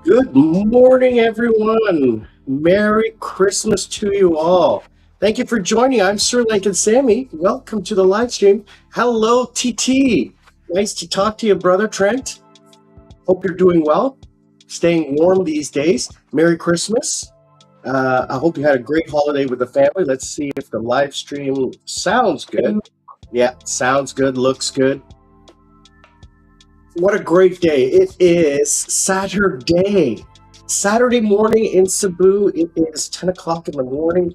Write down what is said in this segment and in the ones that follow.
Good morning, everyone. Merry Christmas to you all. Thank you for joining. I'm Sri Lankan Sammy. Welcome to the live stream. Hello, TT. Nice to talk to you, brother Trent. Hope you're doing well, staying warm these days. Merry Christmas. I hope you had a great holiday with the family. Let's see if the live stream sounds good. Yeah, sounds good, looks good. What a great day. It is Saturday. Saturday morning in Cebu. It is 10 o'clock in the morning.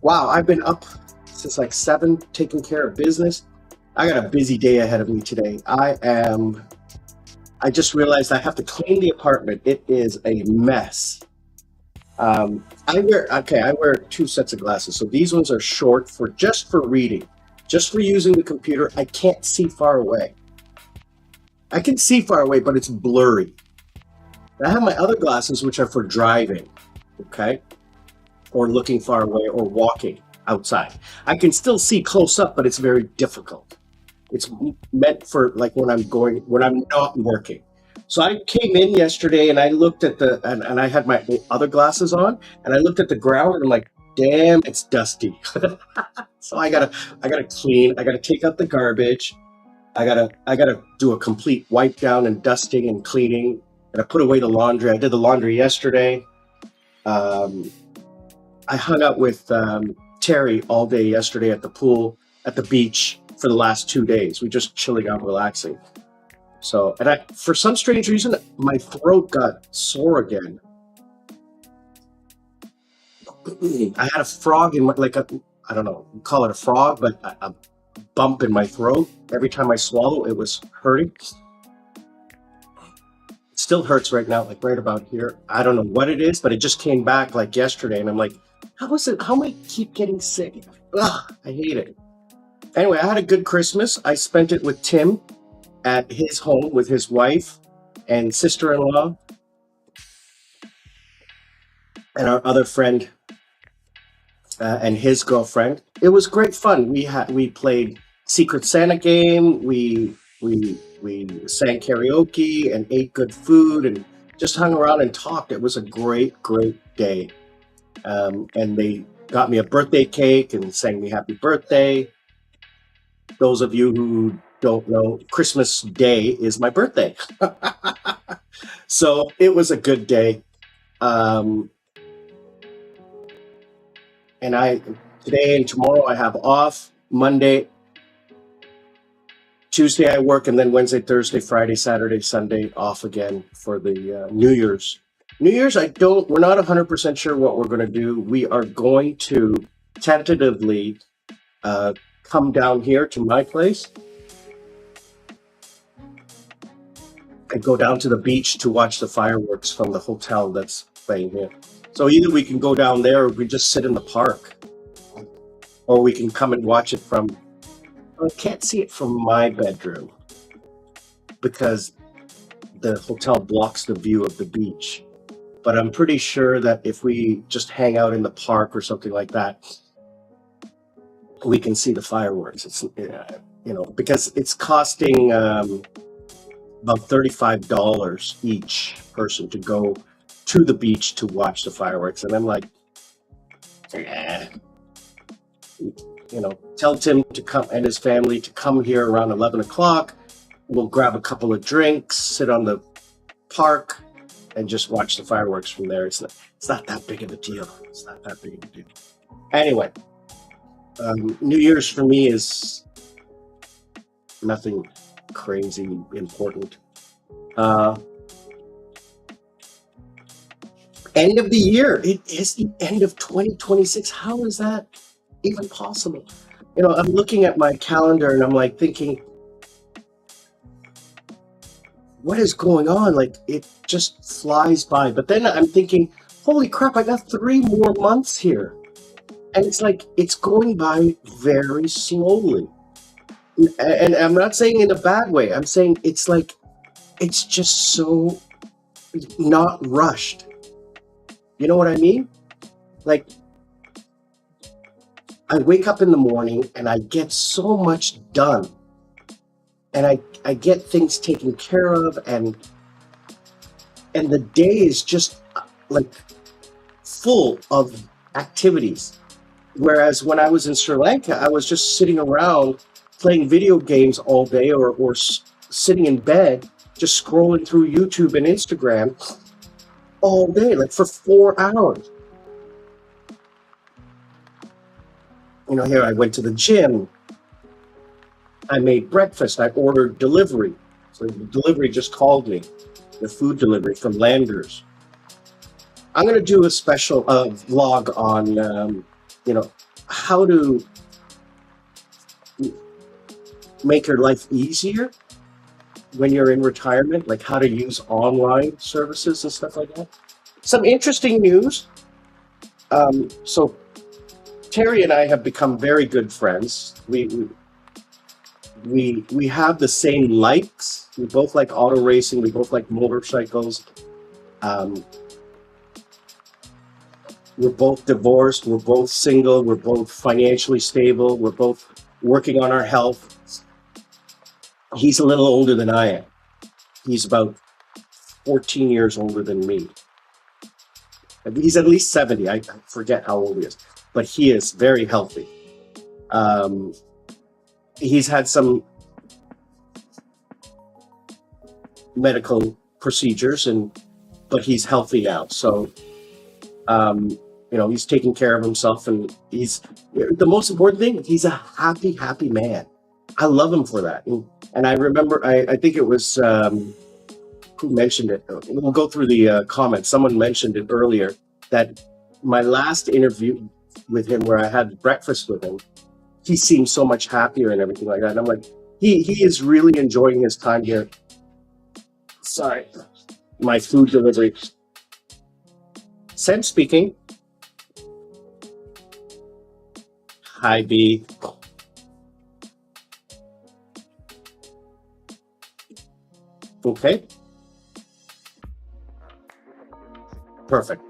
Wow, I've been up since like 7 taking care of business. I got a busy day ahead of me today. I just realized I have to clean the apartment. It is a mess. I wear 2 sets of glasses. So these ones are short for just for reading, just for using the computer. I can't see far away. I can see far away, but it's blurry. I have my other glasses, which are for driving, okay, or looking far away or walking outside. I can still see close up, but it's very difficult. It's meant for like when I'm not working. So I came in yesterday and I looked at and I had my other glasses on and I looked at the ground and I'm like, damn, it's dusty. So I gotta clean. I gotta take out the garbage. I gotta do a complete wipe down and dusting and cleaning. And I put away the laundry. I did the laundry yesterday. Um, I hung out with Terry all day yesterday at the pool, at the beach for the last 2 days. We just chilling out, relaxing. So, and for some strange reason, my throat got sore again. I had a frog in my, I don't know, call it a frog, but a bump in my throat. Every time I swallow, it was hurting. It still hurts right now, like right about here. I don't know what it is, but it just came back like yesterday. And I'm like, how is it? How am I keep getting sick? Ugh, I hate it. Anyway, I had a good Christmas. I spent it with Tim at his home with his wife and sister-in-law and our other friend and his girlfriend. It was great fun. We played Secret Santa game. We sang karaoke and ate good food and just hung around and talked. It was a great day. And they got me a birthday cake and sang me happy birthday. Those of you who don't know, Christmas Day is my birthday. So it was a good day. Um, and today and tomorrow I have off. Monday, Tuesday I work, and then Wednesday, Thursday, Friday, Saturday, Sunday off again for the New Year's. New Year's, we're not 100% sure what we're going to do. We are going to tentatively come down here to my place and go down to the beach to watch the fireworks from the hotel that's playing here. So either we can go down there or we just sit in the park, or we can come and watch it from, I can't see it from my bedroom because the hotel blocks the view of the beach. But I'm pretty sure that if we just hang out in the park or something like that, we can see the fireworks. It's because it's costing about $35 each person to go to the beach to watch the fireworks, and I'm like, eh. Tell Tim to come and his family to come here around 11 o'clock. We'll grab a couple of drinks, sit on the park, and just watch the fireworks from there. It's not that big of a deal. It's not that big of a deal. Anyway, New Year's for me is nothing crazy important. End of the year. It is the end of 2026. How is that even possible? I'm looking at my calendar and I'm like thinking, what is going on? Like it just flies by. But then I'm thinking, holy crap, I got 3 more months here. And it's like, it's going by very slowly. And I'm not saying in a bad way. I'm saying it's like, it's just so not rushed. You know what I mean? Like, I wake up in the morning and I get so much done. And I get things taken care of, and the day is just like full of activities. Whereas when I was in Sri Lanka, I was just sitting around playing video games all day, or sitting in bed, just scrolling through YouTube and Instagram all day, like for 4 hours. Here I went to the gym. I made breakfast. I ordered delivery. So the delivery just called me, the food delivery from Landers. I'm going to do a special vlog on, how to make your life easier when you're in retirement, like how to use online services and stuff like that. Some interesting news. So Terry and I have become very good friends. We have the same likes. We both like auto racing. We both like motorcycles. Um, we're both divorced. We're both single. We're both financially stable. We're both working on our health. He's a little older than I am. He's about 14 years older than me. He's at least 70. I forget how old he is, but he is very healthy. Um, he's had some medical procedures, but he's healthy now. So, he's taking care of himself, and he's the most important thing. He's a happy man. I love him for that. And I remember, I think it was who mentioned it. We'll go through the comments. Someone mentioned it earlier that my last interview with him, where I had breakfast with him, he seemed so much happier and everything like that. And I'm like, he is really enjoying his time here. Sorry, my food delivery. Sam speaking. Hi, B. Okay, perfect,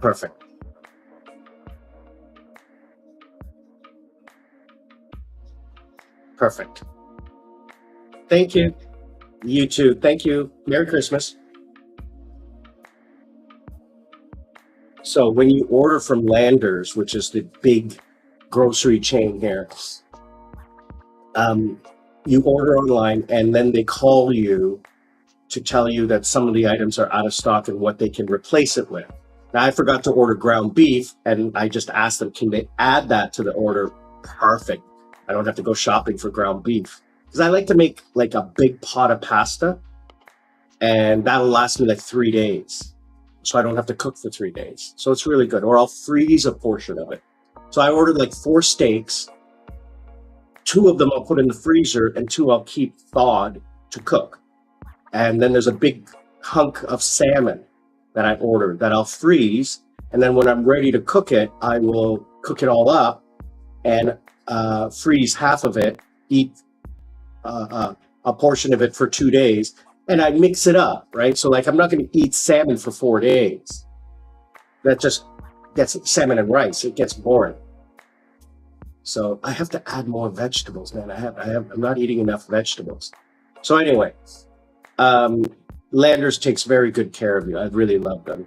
perfect, perfect. Thank you. You too. Thank you. Merry Christmas. So when you order from Landers, which is the big grocery chain here, um, you order online and then they call you to tell you that some of the items are out of stock and what they can replace it with. Now, I forgot to order ground beef, and I just asked them, can they add that to the order? Perfect. I don't have to go shopping for ground beef. Because I like to make like a big pot of pasta, and that'll last me like 3 days. So I don't have to cook for 3 days. So it's really good. Or I'll freeze a portion of it. So I ordered like 4 steaks. Two of them I'll put in the freezer, and two I'll keep thawed to cook. And then there's a big hunk of salmon that I ordered that I'll freeze. And then when I'm ready to cook it, I will cook it all up and freeze half of it, eat a portion of it for 2 days, and I mix it up, right? So like I'm not going to eat salmon for 4 days. That just gets salmon and rice. It gets boring. So I have to add more vegetables, man. I'm not eating enough vegetables. So anyway, um, Landers takes very good care of you. I really love them.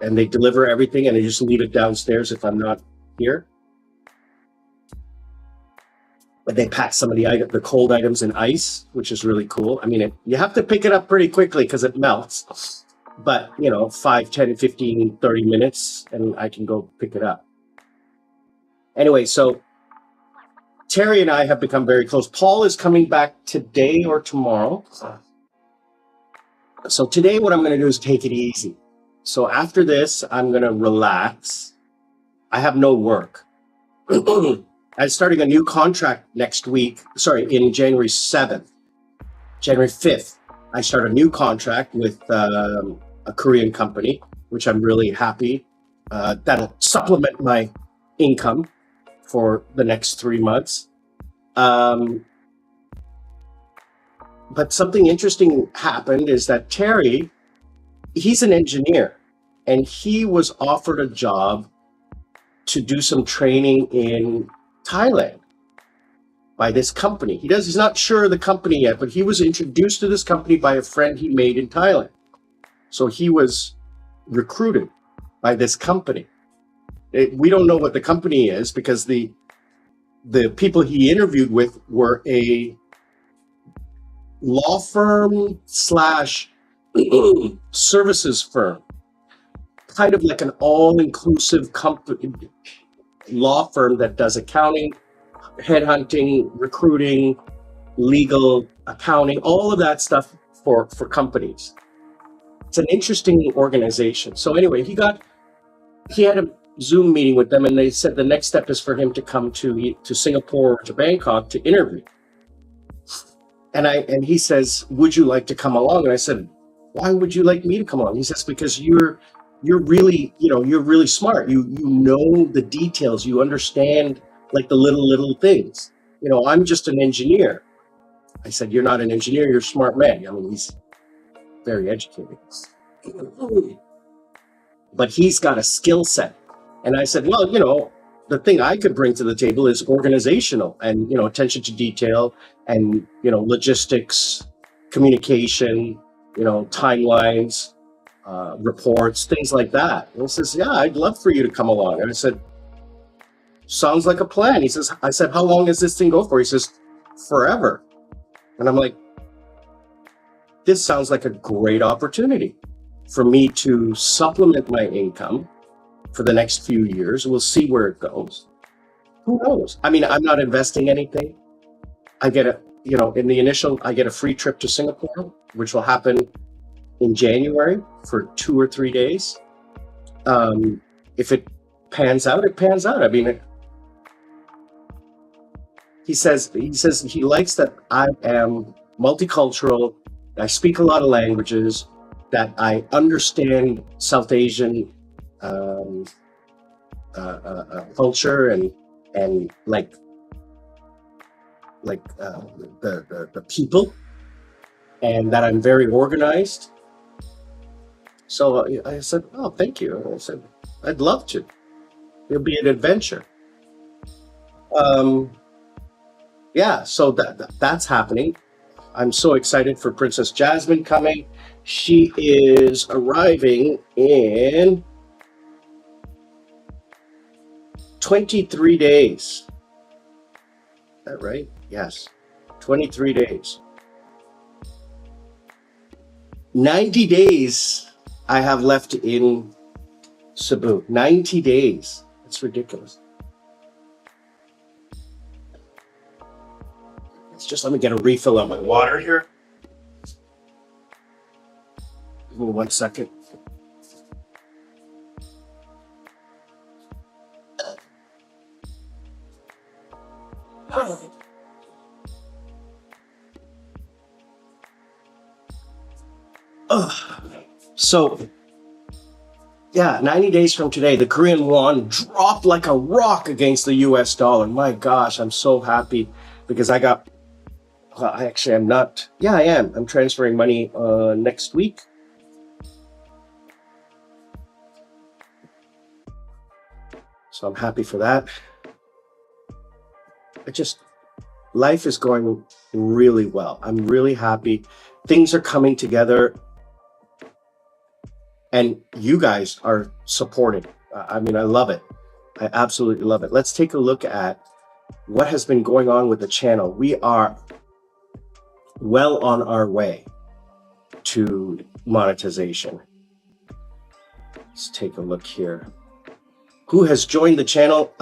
And they deliver everything, and they just leave it downstairs if I'm not here. But they pack some of the cold items in ice, which is really cool. I mean, you have to pick it up pretty quickly because it melts. But, 5, 10, 15, 30 minutes, and I can go pick it up. Anyway, so Terry and I have become very close. Paul is coming back today or tomorrow. So today what I'm going to do is take it easy. So after this, I'm going to relax. I have no work. I'm starting a new contract next week. Sorry, in January 7th, January 5th. I start a new contract with a Korean company, which I'm really happy. That'll supplement my income for the next 3 months. Um, but something interesting happened is that Terry, he's an engineer, and he was offered a job to do some training in Thailand by this company. He's not sure of the company yet, but he was introduced to this company by a friend he made in Thailand. So he was recruited by this company. We don't know what the company is because the people he interviewed with were a law firm slash services firm, kind of like an all-inclusive company, law firm that does accounting, headhunting, recruiting, legal, accounting, all of that stuff for companies. It's an interesting organization. So anyway, he had a Zoom meeting with them, and they said the next step is for him to come to Singapore or to Bangkok to interview. And he says, "Would you like to come along?" And I said, "Why would you like me to come along?" He says, "Because you're really, you're really smart. You know the details. You understand like the little things. I'm just an engineer. I said, you're not an engineer, you're a smart man. I mean, he's very educated, but he's got a skill set. And I said, well, the thing I could bring to the table is organizational and, attention to detail and, logistics, communication, timelines, reports, things like that. And he says, yeah, I'd love for you to come along. And I said, sounds like a plan. I said, how long does this thing go for? He says, forever. And I'm like, this sounds like a great opportunity for me to supplement my income for the next few years. We'll see where it goes. Who knows? I mean, I'm not investing anything. I get in the initial, I get a free trip to Singapore, which will happen in January for 2 or 3 days. If it pans out, it pans out. I mean, he says he likes that I am multicultural. I speak a lot of languages, that I understand South Asian culture and like the people, and that I'm very organized. So I said, oh, thank you. I said, I'd love to. It'll be an adventure. Yeah, so that's happening. I'm so excited for Princess Jasmine coming. She is arriving in 23 days. Is that right? Yes, 23 days. 90 days I have left in Cebu. 90 days. It's ridiculous. Just let me get a refill on my water here. Give me 1 second. So, yeah, 90 days from today, the Korean won dropped like a rock against the US dollar. My gosh, I'm so happy because I got... actually, I'm not. Yeah, I am. I'm transferring money next week. So I'm happy for that. Life is going really well. I'm really happy. Things are coming together. And you guys are supporting. I mean, I love it. I absolutely love it. Let's take a look at what has been going on with the channel. We are well on our way to monetization. Let's take a look here. Who has joined the channel?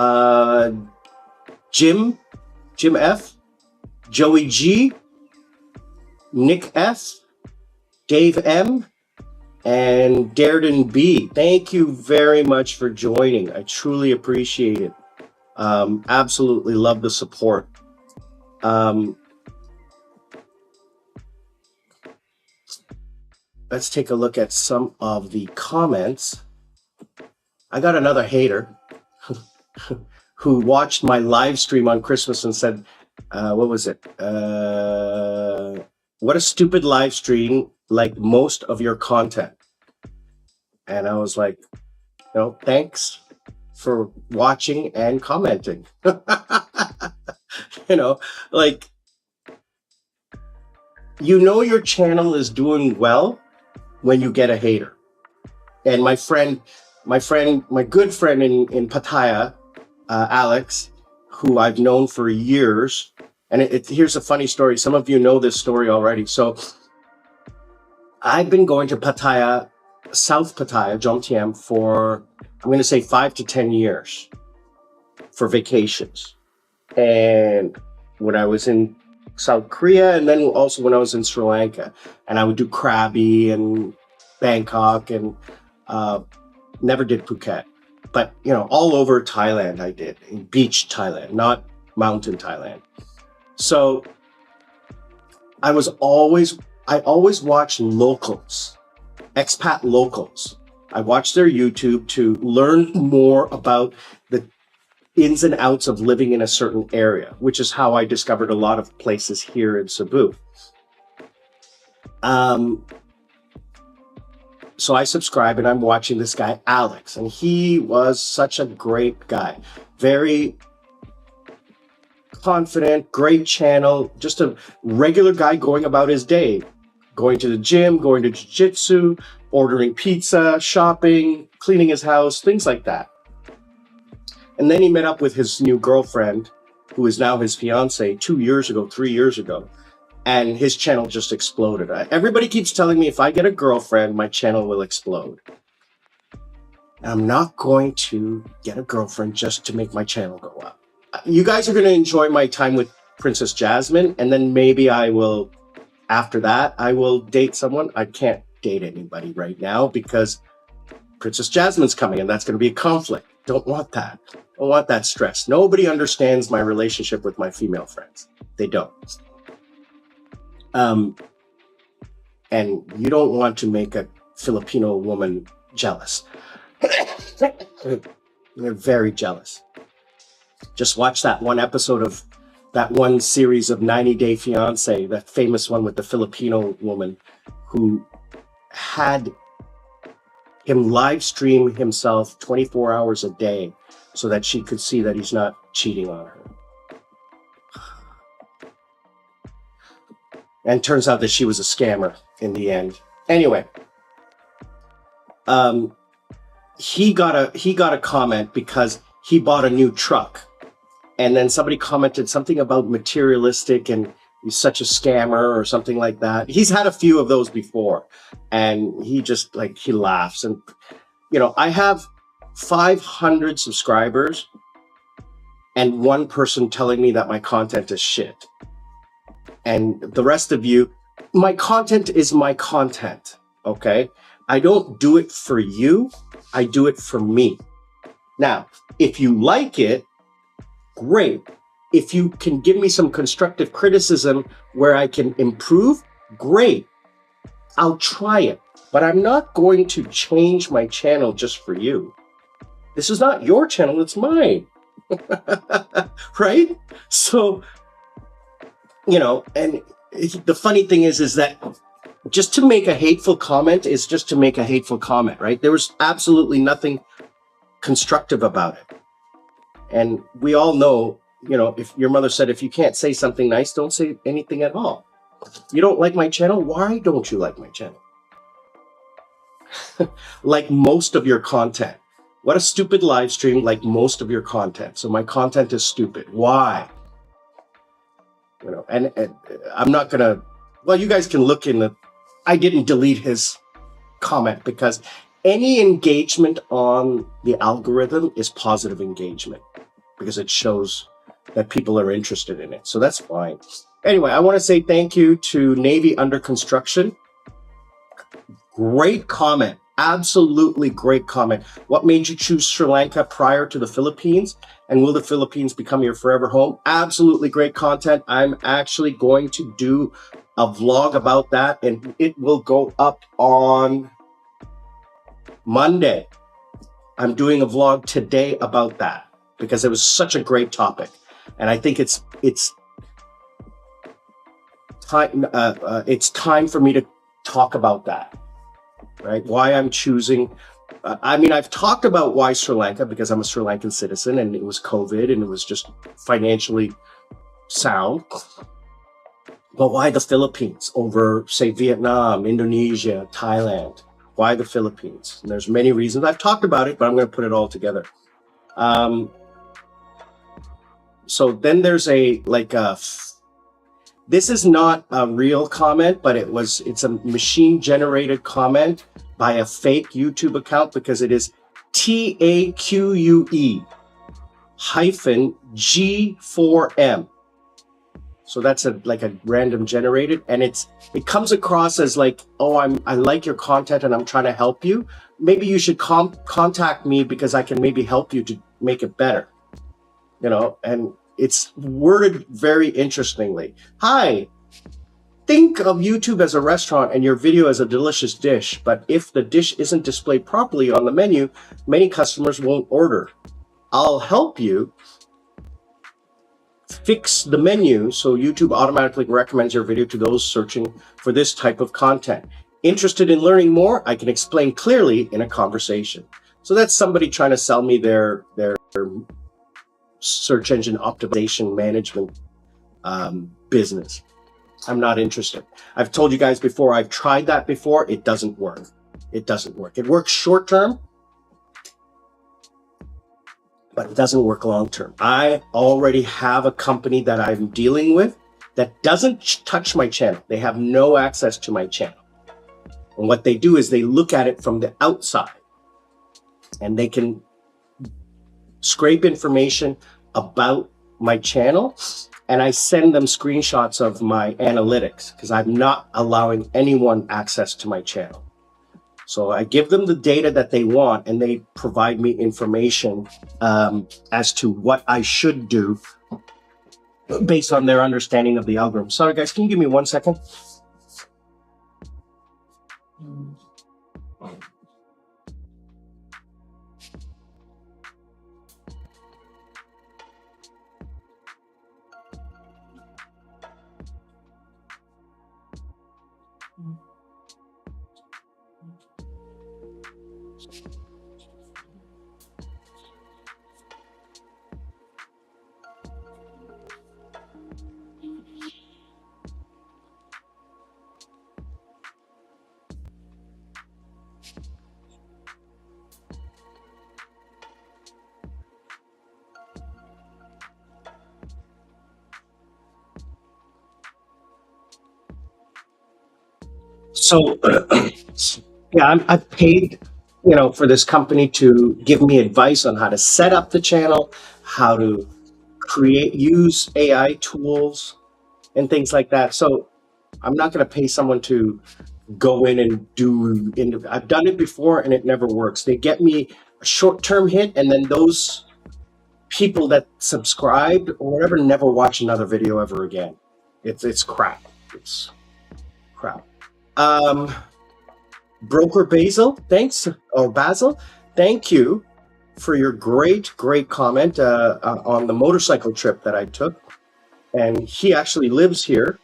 Jim F, Joey G, Nick F, Dave M, and Darden B. Thank you very much for joining. I truly appreciate it. Absolutely love the support. Let's take a look at some of the comments. I got another hater who watched my live stream on Christmas and said, what was it? What a stupid live stream, like most of your content. And I was like, thanks for watching and commenting. Your channel is doing well when you get a hater. And my good friend in Pattaya, Alex, who I've known for years, and here's a funny story. Some of you know this story already. So I've been going to Pattaya, South Pattaya, Jomtien, for, I'm going to say 5 to 10 years for vacations. And when I was in South Korea, and then also when I was in Sri Lanka, and I would do Krabi and Bangkok, and never did Phuket, but all over Thailand I did, in beach Thailand, not mountain Thailand. So I always watch locals, expat locals. I watch their YouTube to learn more about ins and outs of living in a certain area, which is how I discovered a lot of places here in Cebu. So I subscribe and I'm watching this guy, Alex, and he was such a great guy. Very confident, great channel, just a regular guy going about his day, going to the gym, going to jiu-jitsu, ordering pizza, shopping, cleaning his house, things like that. And then he met up with his new girlfriend, who is now his fiance, 2 years ago, 3 years ago. And his channel just exploded. Everybody keeps telling me if I get a girlfriend, my channel will explode. I'm not going to get a girlfriend just to make my channel go up. You guys are going to enjoy my time with Princess Jasmine, and then maybe I will, after that, I will date someone. I can't date anybody right now because Princess Jasmine's coming, and that's going to be a conflict. Don't want that. Don't want that stress. Nobody understands my relationship with my female friends. They don't. And you don't want to make a Filipino woman jealous. They're very jealous. Just watch that one episode of that one series of 90 Day Fiancé, that famous one with the Filipino woman who had him live stream himself 24 hours a day so that she could see that he's not cheating on her. And turns out that she was a scammer in the end. Anyway, he got a comment because he bought a new truck. And then somebody commented something about materialistic and he's such a scammer or something like that. He's had a few of those before. And he just he laughs. And, I have 500 subscribers and one person telling me that my content is shit. And the rest of you, my content is my content, okay? I don't do it for you. I do it for me. Now, if you like it, great. If you can give me some constructive criticism where I can improve, great. I'll try it. But I'm not going to change my channel just for you. This is not your channel, it's mine. Right? So, and the funny thing is that just to make a hateful comment is just to make a hateful comment, right? There was absolutely nothing constructive about it. And we all know, if your mother said, if you can't say something nice, don't say anything at all. You don't like my channel? Why don't you like my channel? Like most of your content. What a stupid live stream, like most of your content. So my content is stupid. Why? And I'm not gonna, you guys can look I didn't delete his comment because any engagement on the algorithm is positive engagement because it shows that people are interested in it. So that's fine. Anyway, I want to say thank you to Navy Under Construction. Great comment. Absolutely great comment. What made you choose Sri Lanka prior to the Philippines? And will the Philippines become your forever home? Absolutely great content. I'm actually going to do a vlog about that, and it will go up on Monday. I'm doing a vlog today about that because it was such a great topic. And I think it's time for me to talk about that. Right? Why I'm choosing. I've talked about why Sri Lanka because I'm a Sri Lankan citizen and it was COVID and it was just financially sound. But why the Philippines over, say, Vietnam, Indonesia, Thailand? Why the Philippines? And there's many reasons. I've talked about it, but I'm going to put it all together. So then there's this is not a real comment, but it's a machine generated comment by a fake YouTube account because it is TAQUE-G4M. So that's a random generated, and it comes across as I like your content and I'm trying to help you. Maybe you should contact me because I can maybe help you to make it better. And it's worded very interestingly. Hi, think of YouTube as a restaurant and your video as a delicious dish, but if the dish isn't displayed properly on the menu, many customers won't order. I'll help you fix the menu so YouTube automatically recommends your video to those searching for this type of content. Interested in learning more? I can explain clearly in a conversation. So that's somebody trying to sell me their search engine optimization management business. I'm not interested. I've told you guys before, I've tried that before. It doesn't work. It doesn't work. It works short term, but it doesn't work long term. I already have a company that I'm dealing with that doesn't touch my channel. They have no access to my channel. And what they do is they look at it from the outside and they can scrape information about my channel, and I send them screenshots of my analytics because I'm not allowing anyone access to my channel. So I give them the data that they want, and they provide me information as to what I should do based on their understanding of the algorithm. Sorry guys, can you give me 1 second? So yeah, I've paid, for this company to give me advice on how to set up the channel, how to use AI tools and things like that. So I'm not going to pay someone to go in and I've done it before and it never works. They get me a short-term hit, and then those people that subscribed or whatever never watch another video ever again. It's crap. It's crap. Broker Basil, thanks, or Basil, thank you for your great comment on the motorcycle trip that I took. And he actually lives here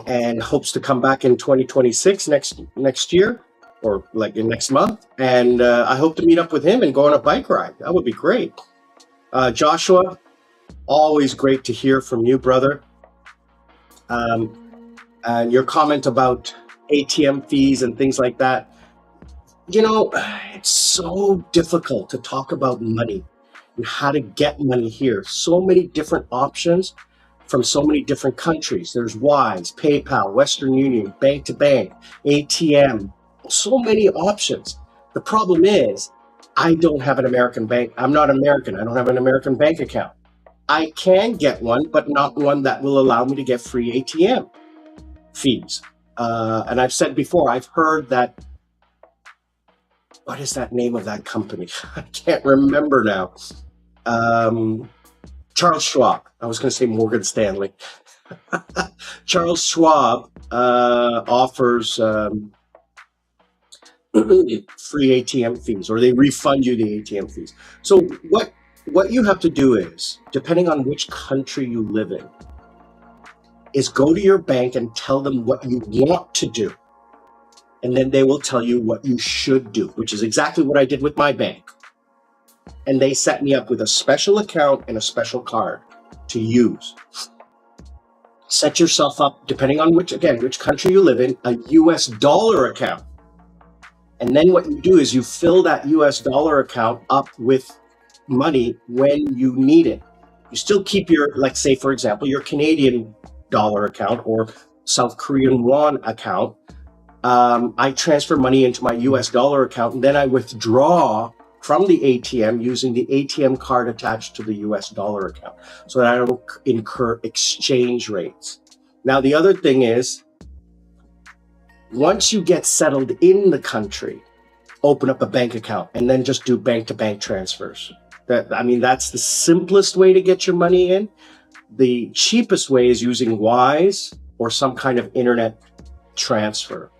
and hopes to come back in 2026 next year, or like in next month. And I hope to meet up with him and go on a bike ride. That would be great. Joshua, always great to hear from you, brother. And your comment about ATM fees and things like that. It's so difficult to talk about money and how to get money here. So many different options from so many different countries. There's Wise, PayPal, Western Union, bank to bank, ATM, so many options. The problem is I don't have an American bank. I'm not American. I don't have an American bank account. I can get one, but not one that will allow me to get free ATM fees. And I've said before, I've heard that, what is that name of that company? I can't remember now. Charles Schwab. I was going to say Morgan Stanley. Charles Schwab offers free ATM fees, or they refund you the ATM fees. So what you have to do is, depending on which country you live in, is go to your bank and tell them what you want to do. And then they will tell you what you should do, which is exactly what I did with my bank. And they set me up with a special account and a special card to use. Set yourself up, depending on which country you live in, a US dollar account. And then what you do is you fill that US dollar account up with money when you need it. You still keep your, like say, for example, your Canadian dollar account or South Korean won account. I transfer money into my US dollar account, and then I withdraw from the ATM using the ATM card attached to the US dollar account so that I don't incur exchange rates. Now, the other thing is, once you get settled in the country, open up a bank account and then just do bank-to-bank transfers. That's the simplest way to get your money in. The cheapest way is using Wise or some kind of internet transfer.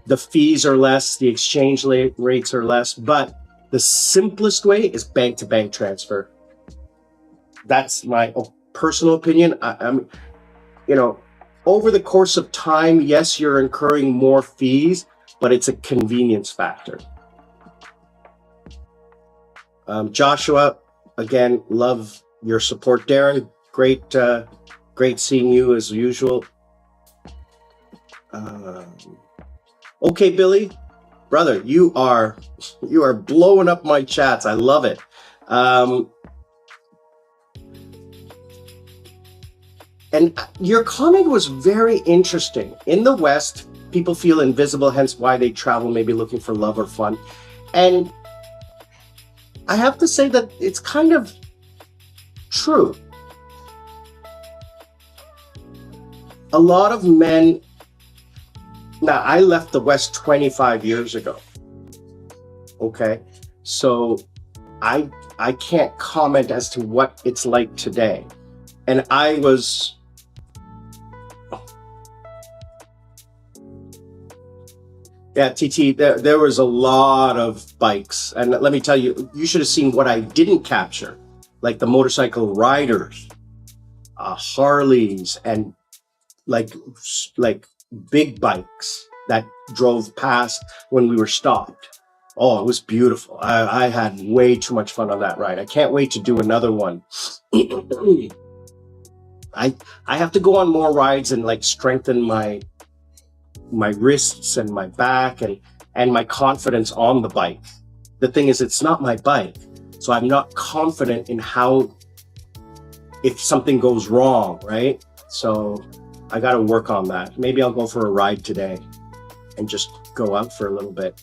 The fees are less, the exchange rates are less, but The simplest way is bank to bank transfer. That's my personal opinion. I'm, you know, over the course of time, yes, you're incurring more fees, but it's a convenience factor. Joshua, again, love your support. Darren, great seeing you as usual. Okay, Billy, brother, you are blowing up my chats. I love it. And your comment was very interesting. In the West, people feel invisible, hence why they travel, maybe looking for love or fun. And I have to say that it's kind of true. A lot of men, now I left the West 25 years ago. Okay, so I can't comment as to what it's like today. And I was, yeah, TT, there was a lot of bikes. And let me tell you, you should have seen what I didn't capture, like the motorcycle riders, Harleys, and like big bikes that drove past when we were stopped. Oh, it was beautiful. I had way too much fun on that ride. I can't wait to do another one. I have to go on more rides and like strengthen my wrists and my back and my confidence on the bike. The thing is, it's not my bike, so I'm not confident in how, if something goes wrong, right? So I got to work on that. Maybe I'll go for a ride today and just go out for a little bit.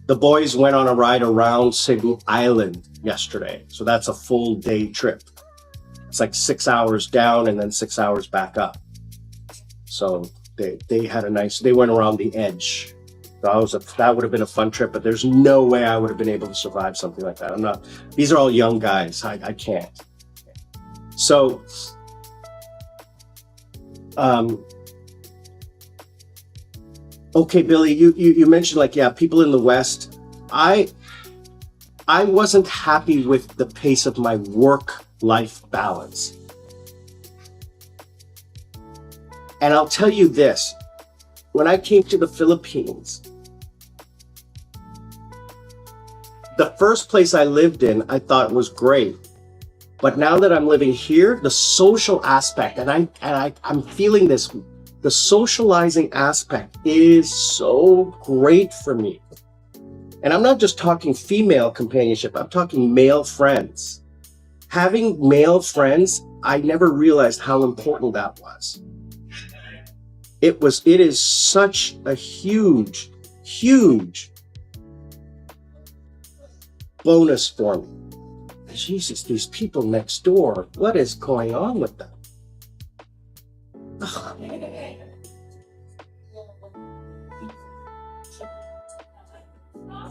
The boys went on a ride around Cebu Island yesterday, so that's a full day trip. It's like 6 hours down and then 6 hours back up. So they had a nice, they went around the edge. That would have been a fun trip, but there's no way I would have been able to survive something like that. These are all young guys. I can't. So, okay, Billy, you mentioned like, yeah, people in the West. I wasn't happy with the pace of my work-life balance. And I'll tell you this, when I came to the Philippines, the first place I lived in, I thought was great. But now that I'm living here, the social aspect, and I'm feeling this, the socializing aspect is so great for me. And I'm not just talking female companionship, I'm talking male friends. Having male friends, I never realized how important that was. It is such a huge bonus for me. Jesus, these people next door, what is going on with them?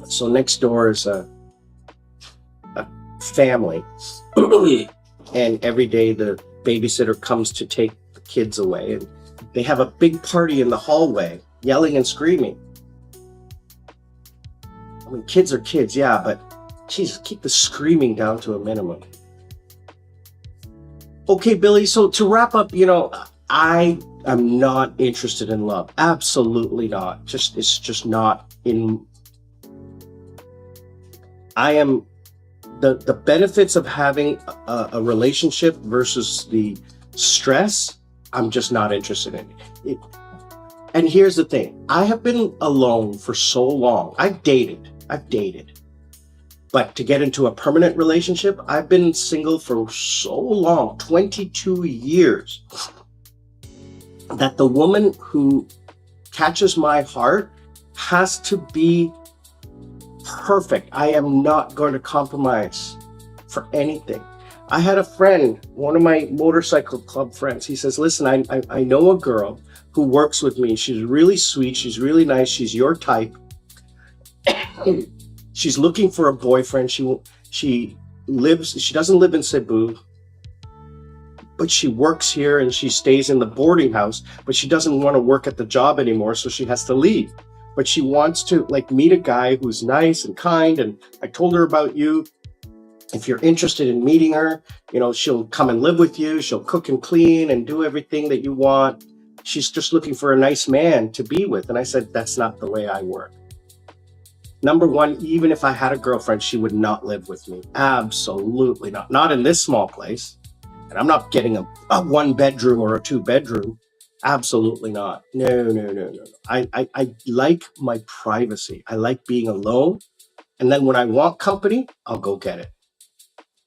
So next door is a family, and every day the babysitter comes to take the kids away, and they have a big party in the hallway, yelling and screaming. I mean, kids are kids, yeah, but Jesus, keep the screaming down to a minimum. Okay, Billy, so to wrap up, I am not interested in love. Absolutely not. It's just not in. I am the benefits of having a relationship versus the stress. I'm just not interested in it. And here's the thing. I have been alone for so long. I've dated. But to get into a permanent relationship, I've been single for so long, 22 years, that the woman who catches my heart has to be perfect. I am not going to compromise for anything. I had a friend, one of my motorcycle club friends, he says, listen, I know a girl who works with me. She's really sweet. She's really nice. She's your type. She's looking for a boyfriend. She doesn't live in Cebu, but she works here and she stays in the boarding house, but she doesn't want to work at the job anymore, so she has to leave. but she wants to like meet a guy who's nice and kind. And I told her about you. If you're interested in meeting her, she'll come and live with you. She'll cook and clean and do everything that you want. She's just looking for a nice man to be with. And I said, that's not the way I work. Number one, even if I had a girlfriend, she would not live with me. Absolutely not. Not in this small place. And I'm not getting a 1 bedroom or a 2 bedroom. Absolutely not. No, no, no, no. I like my privacy. I like being alone. And then when I want company, I'll go get it.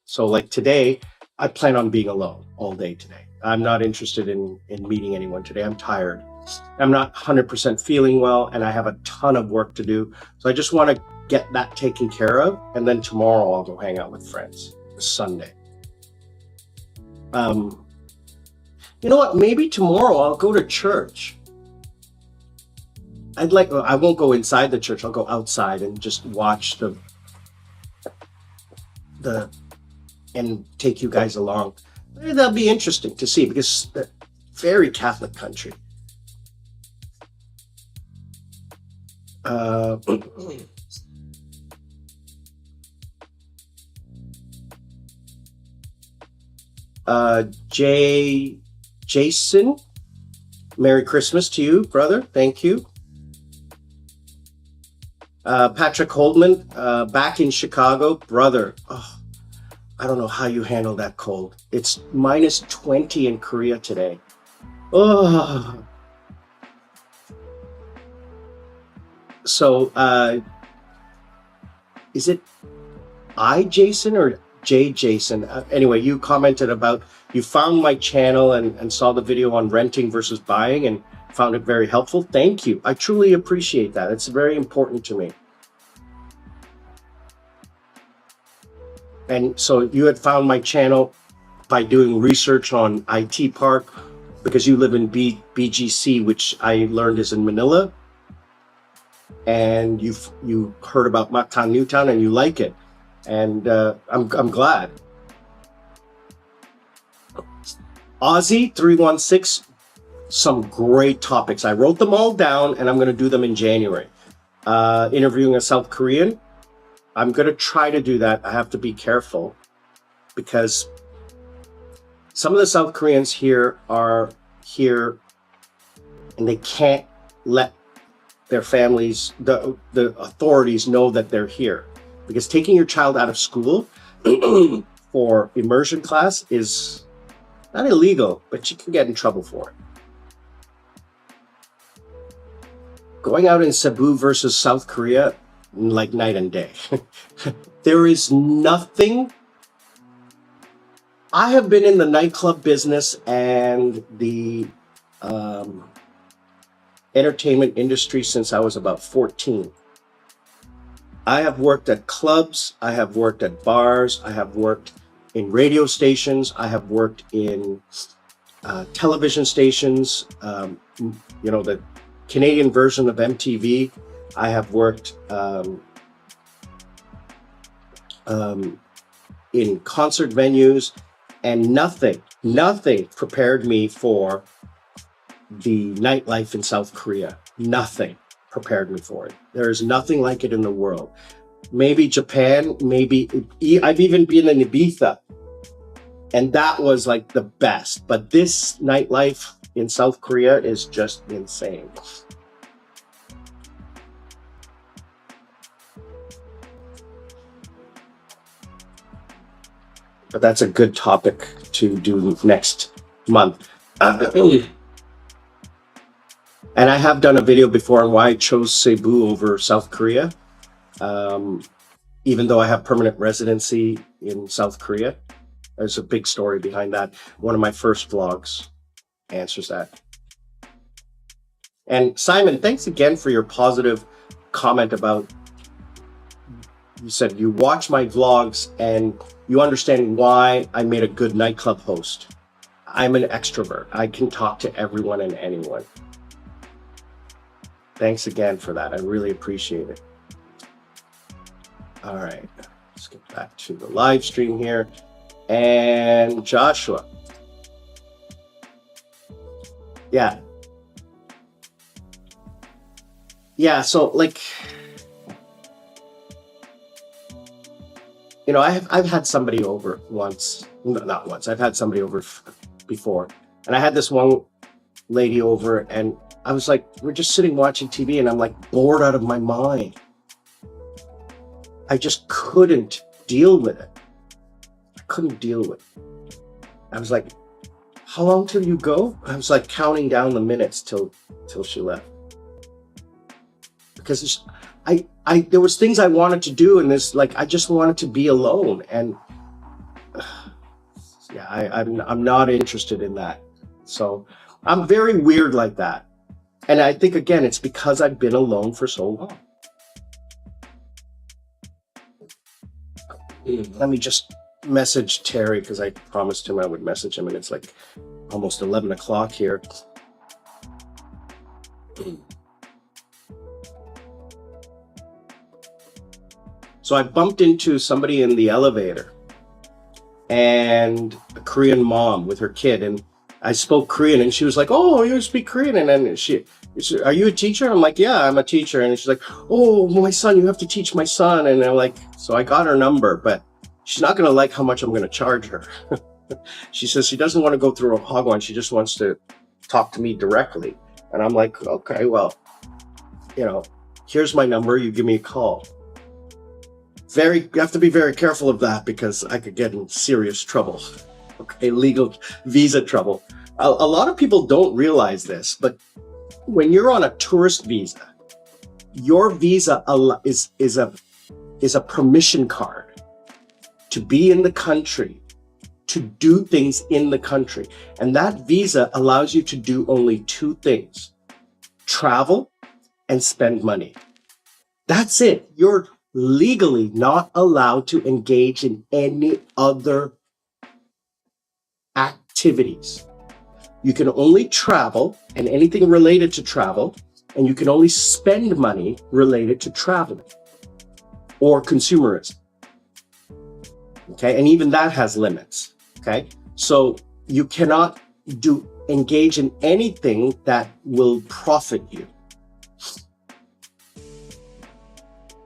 So like today, I plan on being alone all day today. I'm not interested in meeting anyone today. I'm tired. I'm not 100% feeling well, and I have a ton of work to do. So I just want to get that taken care of. And then tomorrow I'll go hang out with friends. It's Sunday. You know what? Maybe tomorrow I'll go to church. I won't go inside the church. I'll go outside and just watch the and take you guys along. That'll be interesting to see because they're very Catholic country. Jason, Merry Christmas to you, brother. Thank you. Patrick Holdman, back in Chicago, brother. Oh, I don't know how you handle that cold. It's minus 20 in Korea today. Oh. So, is it Jason or J Jason? Anyway, you commented about, you found my channel and saw the video on renting versus buying and found it very helpful. Thank you. I truly appreciate that. It's very important to me. And so you had found my channel by doing research on IT Park because you live in BGC, which I learned is in Manila. And you heard about Mactan Newtown and you like it. And I'm glad. Aussie 316, some great topics. I wrote them all down and I'm going to do them in January. Interviewing a South Korean. I'm going to try to do that. I have to be careful because some of the South Koreans here are here and they can't let their families, the authorities know that they're here. Because taking your child out of school for immersion class is not illegal, but you can get in trouble for it. Going out in Cebu versus South Korea, like night and day. There is nothing. I have been in the nightclub business and the entertainment industry since I was about 14. I have worked at clubs, I have worked at bars, I have worked in radio stations, I have worked in television stations, the Canadian version of MTV. I have worked in concert venues, and nothing prepared me for the nightlife in South Korea. Nothing prepared me for it. There is nothing like it in the world. Maybe Japan, I've even been in Ibiza, and that was like the best. But this nightlife in South Korea is just insane. But that's a good topic to do next month. And I have done a video before on why I chose Cebu over South Korea, even though I have permanent residency in South Korea. There's a big story behind that. One of my first vlogs answers that. And Simon, thanks again for your positive comment about, you said you watch my vlogs and you understand why I made a good nightclub host. I'm an extrovert. I can talk to everyone and anyone. Thanks again for that. I really appreciate it. All right, let's get back to the live stream here. And Joshua. Yeah. yeah, so like, I've had somebody over once, not once. I've had somebody over before, and I had this one lady over, and I was like, we're just sitting watching TV, and I'm like bored out of my mind. I just couldn't deal with it. I couldn't deal with it. I was like, how long till you go? I was like counting down the minutes till she left. Because there was things I wanted to do, and this, like, I just wanted to be alone. And yeah, I'm not interested in that. So I'm very weird like that. And I think, again, it's because I've been alone for so long. Let me just message Terry, because I promised him I would message him, and it's like almost 11 o'clock here. So I bumped into somebody in the elevator, and a Korean mom with her kid, and I spoke Korean, and she was like, "Oh, you speak Korean?" And then she said, "Are you a teacher?" I'm like, "Yeah, I'm a teacher." And she's like, "Oh, my son, you have to teach my son." And I'm like, so I got her number, but she's not going to like how much I'm going to charge her. She says she doesn't want to go through a hogline. She just wants to talk to me directly. And I'm like, okay, well, here's my number. You give me a call. You have to be very careful of that, because I could get in serious trouble. Okay, legal visa trouble. A lot of people don't realize this, but when you're on a tourist visa, your visa is a permission card to be in the country, to do things in the country. And that visa allows you to do only two things: travel and spend money. That's it. You're legally not allowed to engage in any other activities. You can only travel and anything related to travel, and you can only spend money related to traveling or consumerism. Okay, and even that has limits. Okay, so you cannot engage in anything that will profit you.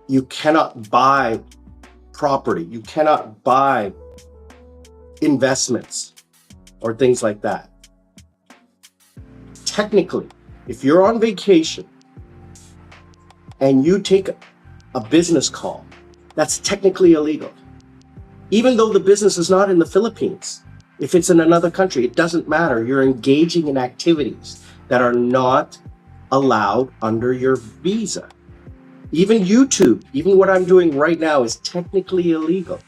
You cannot buy property. You cannot buy investments or things like that. Technically, if you're on vacation and you take a business call, that's technically illegal. Even though the business is not in the Philippines, if it's in another country, it doesn't matter. You're engaging in activities that are not allowed under your visa. Even YouTube, even what I'm doing right now, is technically illegal.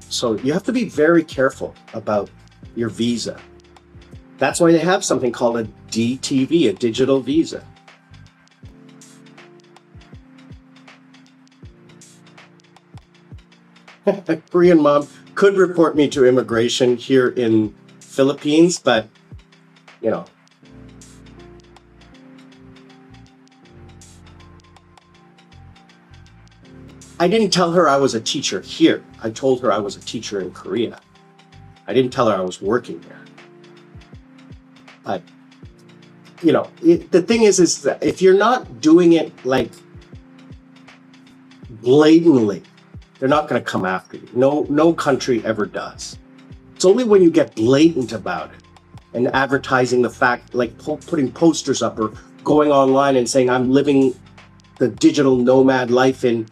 So you have to be very careful about your visa. That's why they have something called a DTV, a digital visa. A Korean mom could report me to immigration here in Philippines, but I didn't tell her I was a teacher here. I told her I was a teacher in Korea. I didn't tell her I was working there. But, the thing is that if you're not doing it like blatantly, they're not going to come after you. No country ever does. It's only when you get blatant about it and advertising the fact, like putting posters up or going online and saying, I'm living the digital nomad life in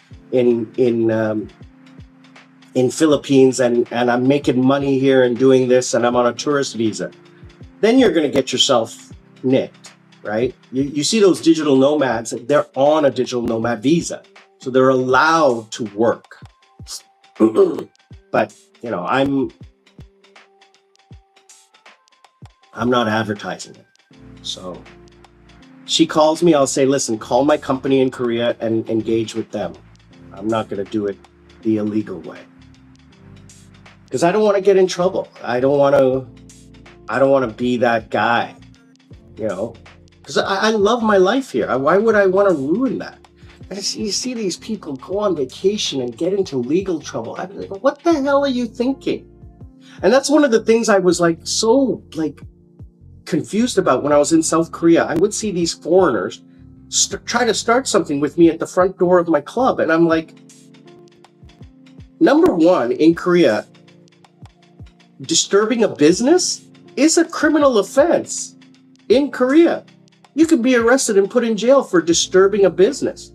Philippines, and I'm making money here and doing this, and I'm on a tourist visa. Then you're going to get yourself nicked, right? You see those digital nomads, they're on a digital nomad visa. So they're allowed to work. But, I'm not advertising it. So she calls me, I'll say, listen, call my company in Korea and engage with them. I'm not going to do it the illegal way. Because I don't want to get in trouble. I don't want to be that guy, because I love my life here. Why would I want to ruin that? You see these people go on vacation and get into legal trouble. I'm like, what the hell are you thinking? And that's one of the things I was like, so like confused about when I was in South Korea. I would see these foreigners try to start something with me at the front door of my club. And I'm like, number one, in Korea, disturbing a business is a criminal offense in Korea. You can be arrested and put in jail for disturbing a business.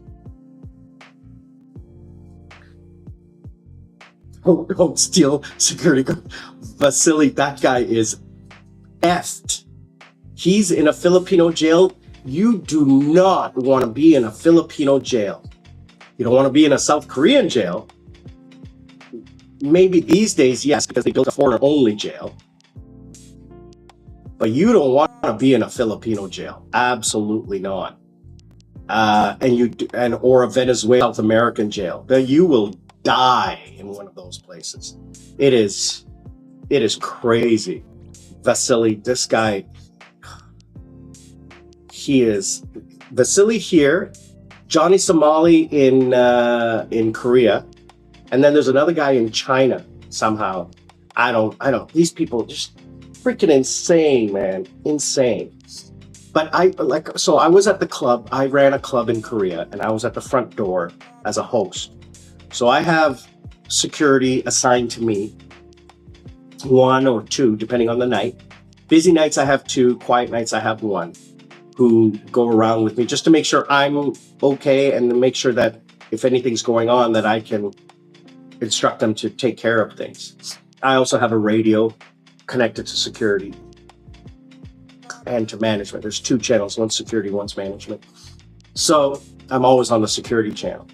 Don't steal security guard. Vasily, that guy is effed. He's in a Filipino jail. You do not want to be in a Filipino jail. You don't want to be in a South Korean jail. Maybe these days, yes, because they built a foreigner-only jail. But you don't want to be in a Filipino jail. Absolutely not. Or a Venezuela, South American jail. You will die in one of those places. It is crazy. Vasily, this guy, he is Vasily here, Johnny Somali in Korea, and then there's another guy in China somehow. I don't. These people just freaking insane, man, insane. But I was at the club. I ran a club in Korea, and I was at the front door as a host. So I have security assigned to me, 1 or 2, depending on the night. Busy nights I have 2, quiet nights I have 1, who go around with me just to make sure I'm okay and to make sure that if anything's going on that I can instruct them to take care of things. I also have a radio connected to security and to management. There's 2 channels, one's security, one's management. So I'm always on the security channel,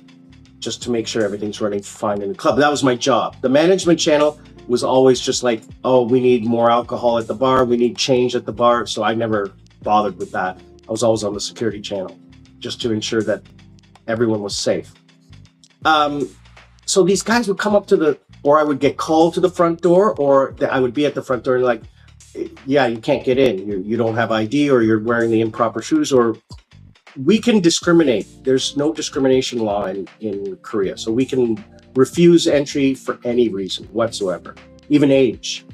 just to make sure everything's running fine in the club. That was my job. The management channel was always just like, oh, we need more alcohol at the bar, we need change at the bar. So I never bothered with that. I was always on the security channel, just to ensure that everyone was safe. So these guys would come up to or I would get called to the front door, or I would be at the front door and like, yeah, you can't get in. You don't have ID, or you're wearing the improper shoes, or we can discriminate. There's no discrimination law in Korea. So we can refuse entry for any reason whatsoever, even age.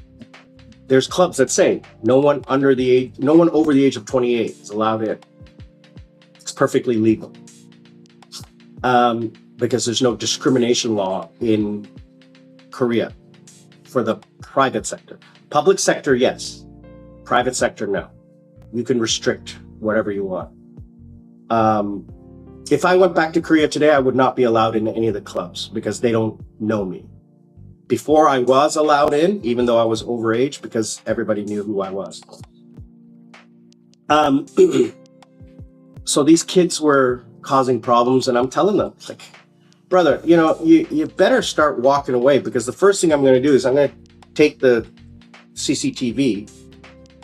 There's clubs that say no one over the age of 28 is allowed in. It's perfectly legal. Because there's no discrimination law in Korea for the private sector. Public sector, yes. Private sector, no. You can restrict whatever you want. If I went back to Korea today, I would not be allowed in any of the clubs because they don't know me. Before I was allowed in, even though I was overage, because everybody knew who I was. So these kids were causing problems, and I'm telling them, like, brother, you better start walking away, because the first thing I'm going to do is I'm going to take the CCTV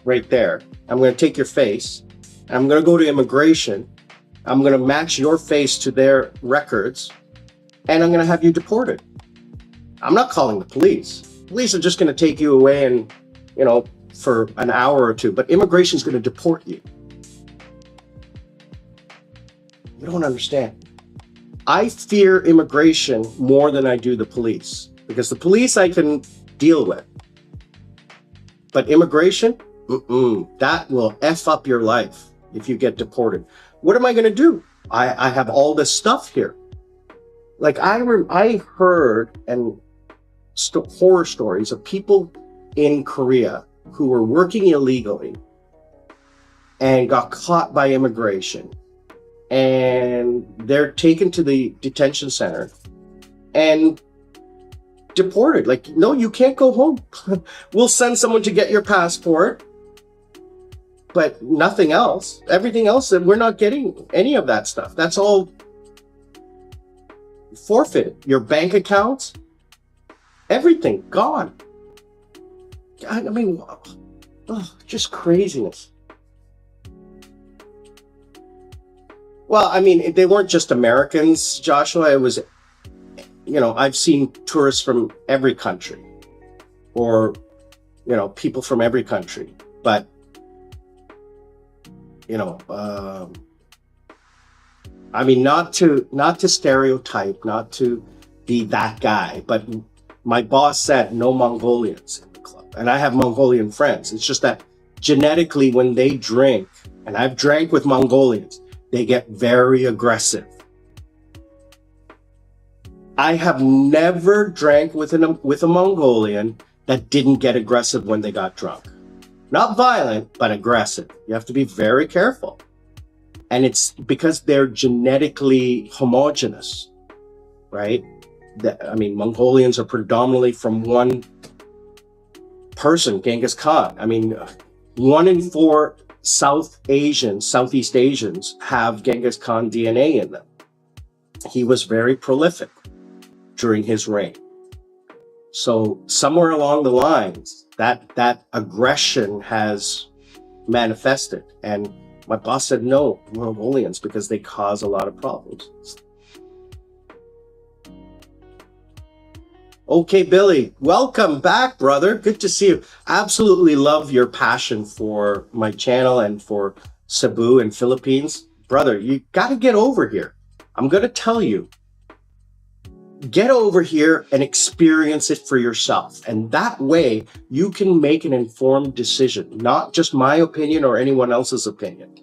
right there. I'm going to take your face. I'm going to go to immigration. I'm going to match your face to their records, and I'm going to have you deported. I'm not calling the police. Police are just going to take you away and, for an hour or 2, but immigration is going to deport you. You don't understand. I fear immigration more than I do the police, because the police I can deal with. But immigration, that will F up your life if you get deported. What am I going to do? I have all this stuff here. Like I heard horror stories of people in Korea who were working illegally and got caught by immigration, and they're taken to the detention center and deported. Like, no, you can't go home. We'll send someone to get your passport, but nothing else. Everything else, and we're not getting any of that stuff. That's all forfeited. Your bank accounts, everything gone. I mean, just craziness. Well, I mean, they weren't just Americans, Joshua. It was, I've seen tourists from every country, or, people from every country. But, I mean, not to stereotype, not to be that guy, but my boss said no Mongolians in the club. And I have Mongolian friends. It's just that genetically, when they drink, and I've drank with Mongolians, they get very aggressive. I have never drank with a Mongolian that didn't get aggressive when they got drunk. Not violent, but aggressive. You have to be very careful. And it's because they're genetically homogenous, right? Mongolians are predominantly from one person, Genghis Khan. 1 in 4 Southeast Asians have Genghis Khan DNA in them. He was very prolific during his reign. So somewhere along the lines, that aggression has manifested. And my boss said, no, Mongolians, because they cause a lot of problems. Okay, Billy, welcome back, brother. Good to see you. Absolutely love your passion for my channel and for Cebu and Philippines. Brother, you got to get over here. I'm going to tell you, get over here and experience it for yourself. And that way you can make an informed decision, not just my opinion or anyone else's opinion.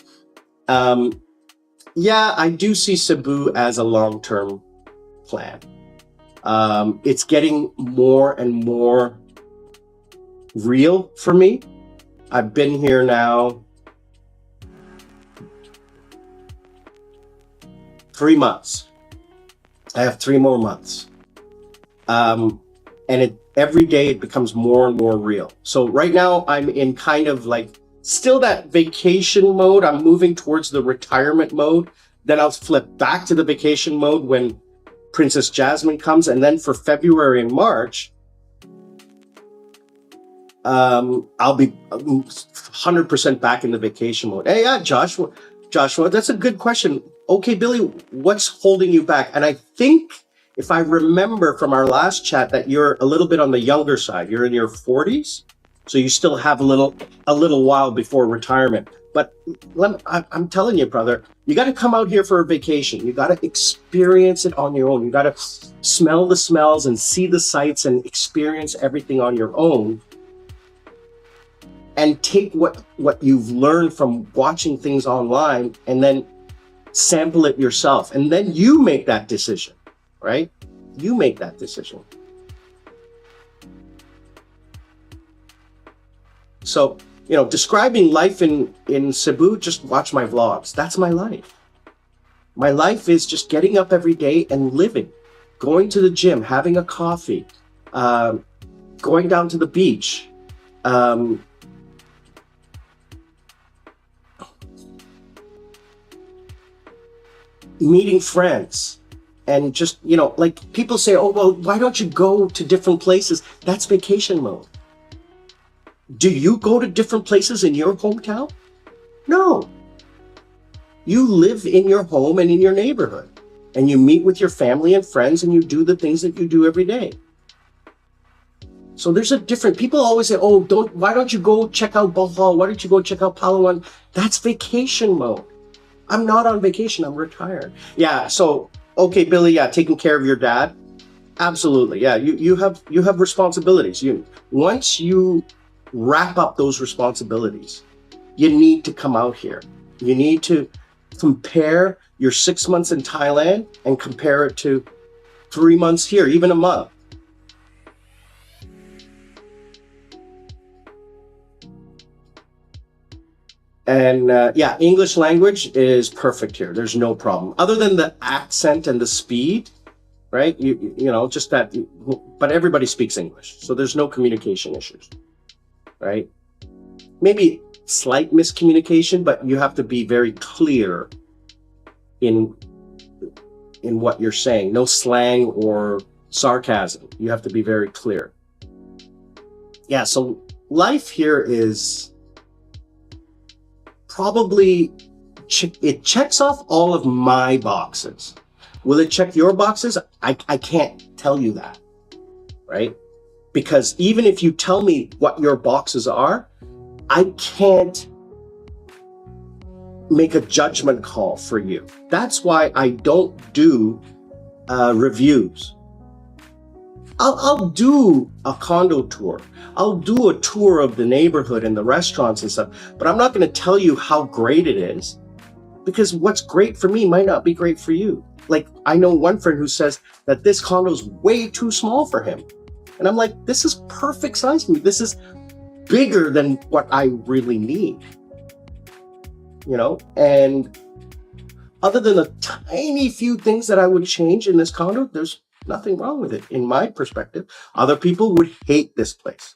Yeah, I do see Cebu as a long-term plan. It's getting more and more real for me. I've been here now 3 months. I have 3 more months. And every day it becomes more and more real. So right now I'm in kind of like still that vacation mode. I'm moving towards the retirement mode. Then I'll flip back to the vacation mode when Princess Jasmine comes. And then for February and March, I'll be 100% back in the vacation mode. Hey, yeah, Joshua, that's a good question. Okay, Billy, what's holding you back? And I think, if I remember from our last chat, that you're a little bit on the younger side. You're in your 40s, so you still have a little while before retirement. But I'm telling you, brother, you got to come out here for a vacation. You got to experience it on your own. You got to smell the smells and see the sights and experience everything on your own. And take what you've learned from watching things online and then sample it yourself. And then you make that decision, right? You make that decision. So, describing life in Cebu, just watch my vlogs. That's my life. My life is just getting up every day and living, going to the gym, having a coffee, going down to the beach, meeting friends, and just, like people say, oh, well, why don't you go to different places? That's vacation mode. Do you go to different places in your hometown? No. You live in your home and in your neighborhood, and you meet with your family and friends, and you do the things that you do every day. So there's a different, people always say, oh, why don't you go check out Bohol? Why don't you go check out Palawan? That's vacation mode. I'm not on vacation, I'm retired. Yeah, so, okay, Billy, yeah, taking care of your dad. Absolutely, yeah, you have responsibilities. Once you wrap up those responsibilities, you need to come out here. You need to compare your 6 months in Thailand and compare it to 3 months here, even a month. And yeah, English language is perfect here. There's no problem. Other than the accent and the speed, right? Just that, but everybody speaks English. So there's no communication issues, right? Maybe slight miscommunication, but you have to be very clear in what you're saying. No slang or sarcasm. You have to be very clear. Yeah, so life here is probably, it checks off all of my boxes. Will it check your boxes? I can't tell you that, right? Because even if you tell me what your boxes are, I can't make a judgment call for you. That's why I don't do reviews. I'll do a condo tour. I'll do a tour of the neighborhood and the restaurants and stuff, but I'm not going to tell you how great it is, because what's great for me might not be great for you. Like, I know one friend who says that this condo is way too small for him. And I'm like, this is perfect size for me. This is bigger than what I really need. And other than a tiny few things that I would change in this condo, there's nothing wrong with it in my perspective. Other people would hate this place.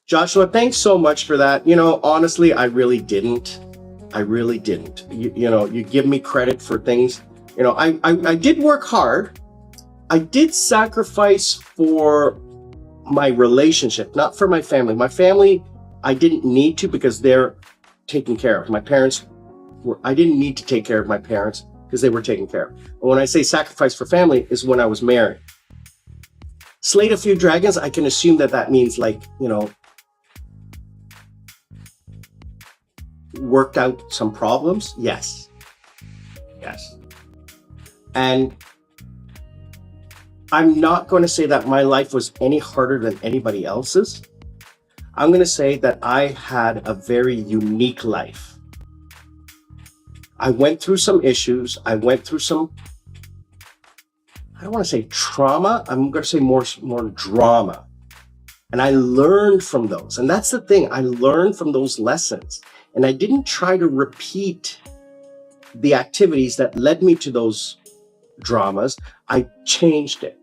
Joshua, thanks so much for that. Honestly, I really didn't. You give me credit for things. I did work hard. I did sacrifice for my relationship, not for my family. My family, I didn't need to, because they're taken care of. My parents I didn't need to take care of my parents because they were taken care of. And when I say sacrifice for family, is when I was married. Slayed a few dragons, I can assume that means worked out some problems. Yes. And I'm not going to say that my life was any harder than anybody else's. I'm going to say that I had a very unique life. I went through some issues. I went through some, I don't want to say trauma. I'm going to say more drama. And I learned from those. And that's the thing. I learned from those lessons. And I didn't try to repeat the activities that led me to those dramas. I changed it.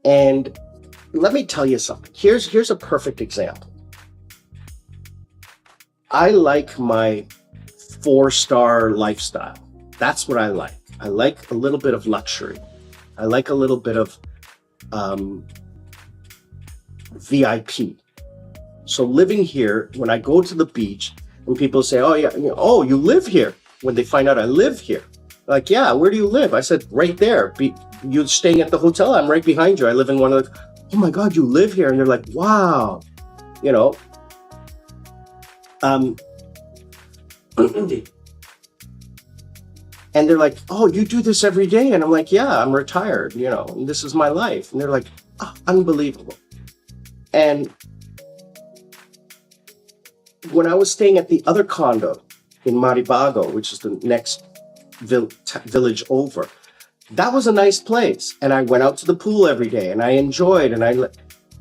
And let me tell you something. Here's a perfect example. I like my 4-star lifestyle. That's what I like. I like a little bit of luxury. I like a little bit of VIP. So living here, when I go to the beach and people say, oh yeah, you live here. When they find out I live here, like, yeah, where do you live? I said, right there. You're staying at the hotel. I'm right behind you. I live in one of the, oh my God, you live here. And they're like, wow, and they're like, oh, you do this every day? And I'm like, yeah, I'm retired, and this is my life. And they're like, oh, unbelievable. And when I was staying at the other condo in Maribago, which is the next village over, that was a nice place. And I went out to the pool every day and I enjoyed,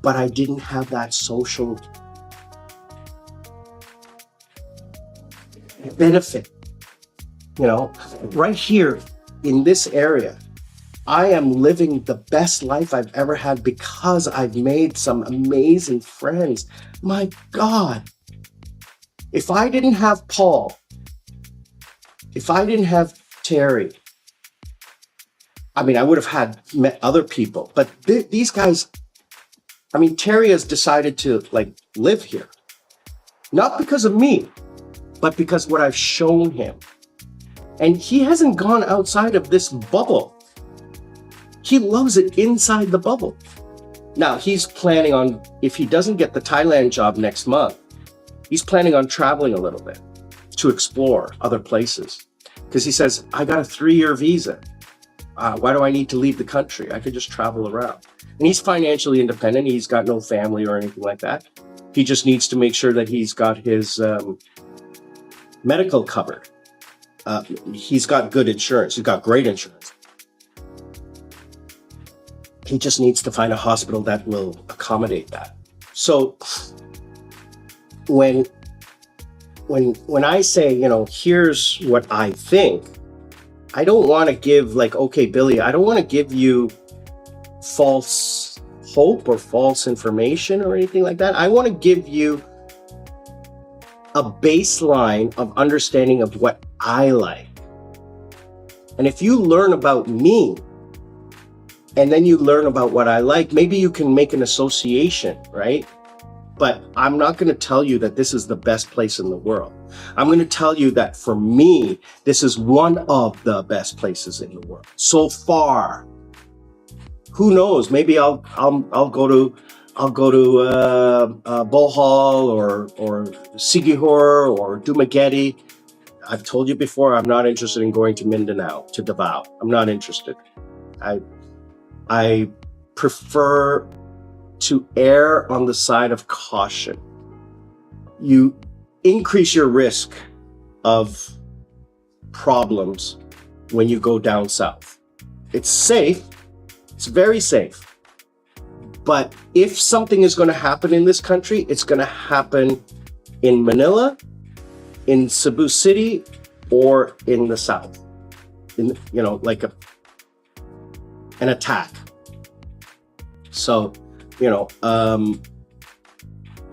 but I didn't have that social benefit. Right here in this area, I am living the best life I've ever had because I've made some amazing friends. My God, if I didn't have Paul, if I didn't have Terry, I would have met other people, but these guys, Terry has decided to live here, not because of me, but because what I've shown him. And he hasn't gone outside of this bubble. He loves it inside the bubble. Now, he's planning on, if he doesn't get the Thailand job next month, he's planning on traveling a little bit to explore other places. Because he says, I got a 3-year visa. Why do I need to leave the country? I could just travel around. And he's financially independent. He's got no family or anything like that. He just needs to make sure that he's got his medical covered. He's got good insurance. He's got great insurance. He just needs to find a hospital that will accommodate that. So when I say, here's what I think, I don't want to give okay, Billy, I don't want to give you false hope or false information or anything like that. I want to give you a baseline of understanding of what I like. And if you learn about me and then you learn about what I like, maybe you can make an association, right? But I'm not going to tell you that this is the best place in the world. I'm going to tell you that for me, this is one of the best places in the world so far. Who knows? Maybe I'll go to Bohol or Sigihor or Dumaguete. I've told you before, I'm not interested in going to Mindanao, to Davao. I'm not interested. I I prefer to err on the side of caution. You increase your risk of problems when you go down south. It's safe, it's very safe. But if something is going to happen in this country, it's going to happen in Manila, in Cebu City, or in the south. Like an attack. So,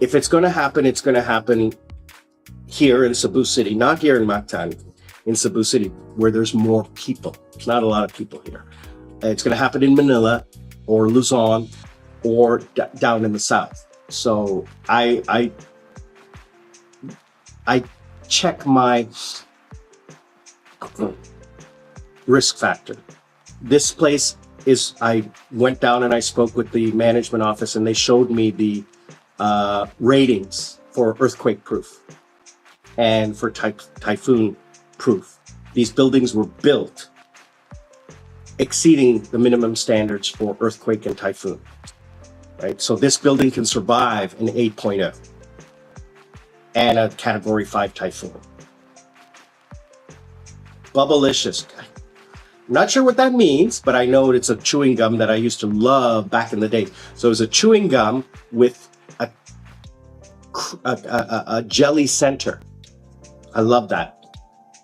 if it's going to happen, it's going to happen here in Cebu City, not here in Mactan, in Cebu City, where there's more people. There's not a lot of people here. It's going to happen in Manila or Luzon or down in the south. So I check my risk factor. This place I went down and I spoke with the management office, and they showed me the ratings for earthquake proof and for typhoon proof. These buildings were built exceeding the minimum standards for earthquake and typhoon, right? So this building can survive an 8.0 and a category 5 typhoon. Bubblicious. I'm not sure what that means, but I know it's a chewing gum that I used to love back in the day. So it's a chewing gum with a jelly center. I love that.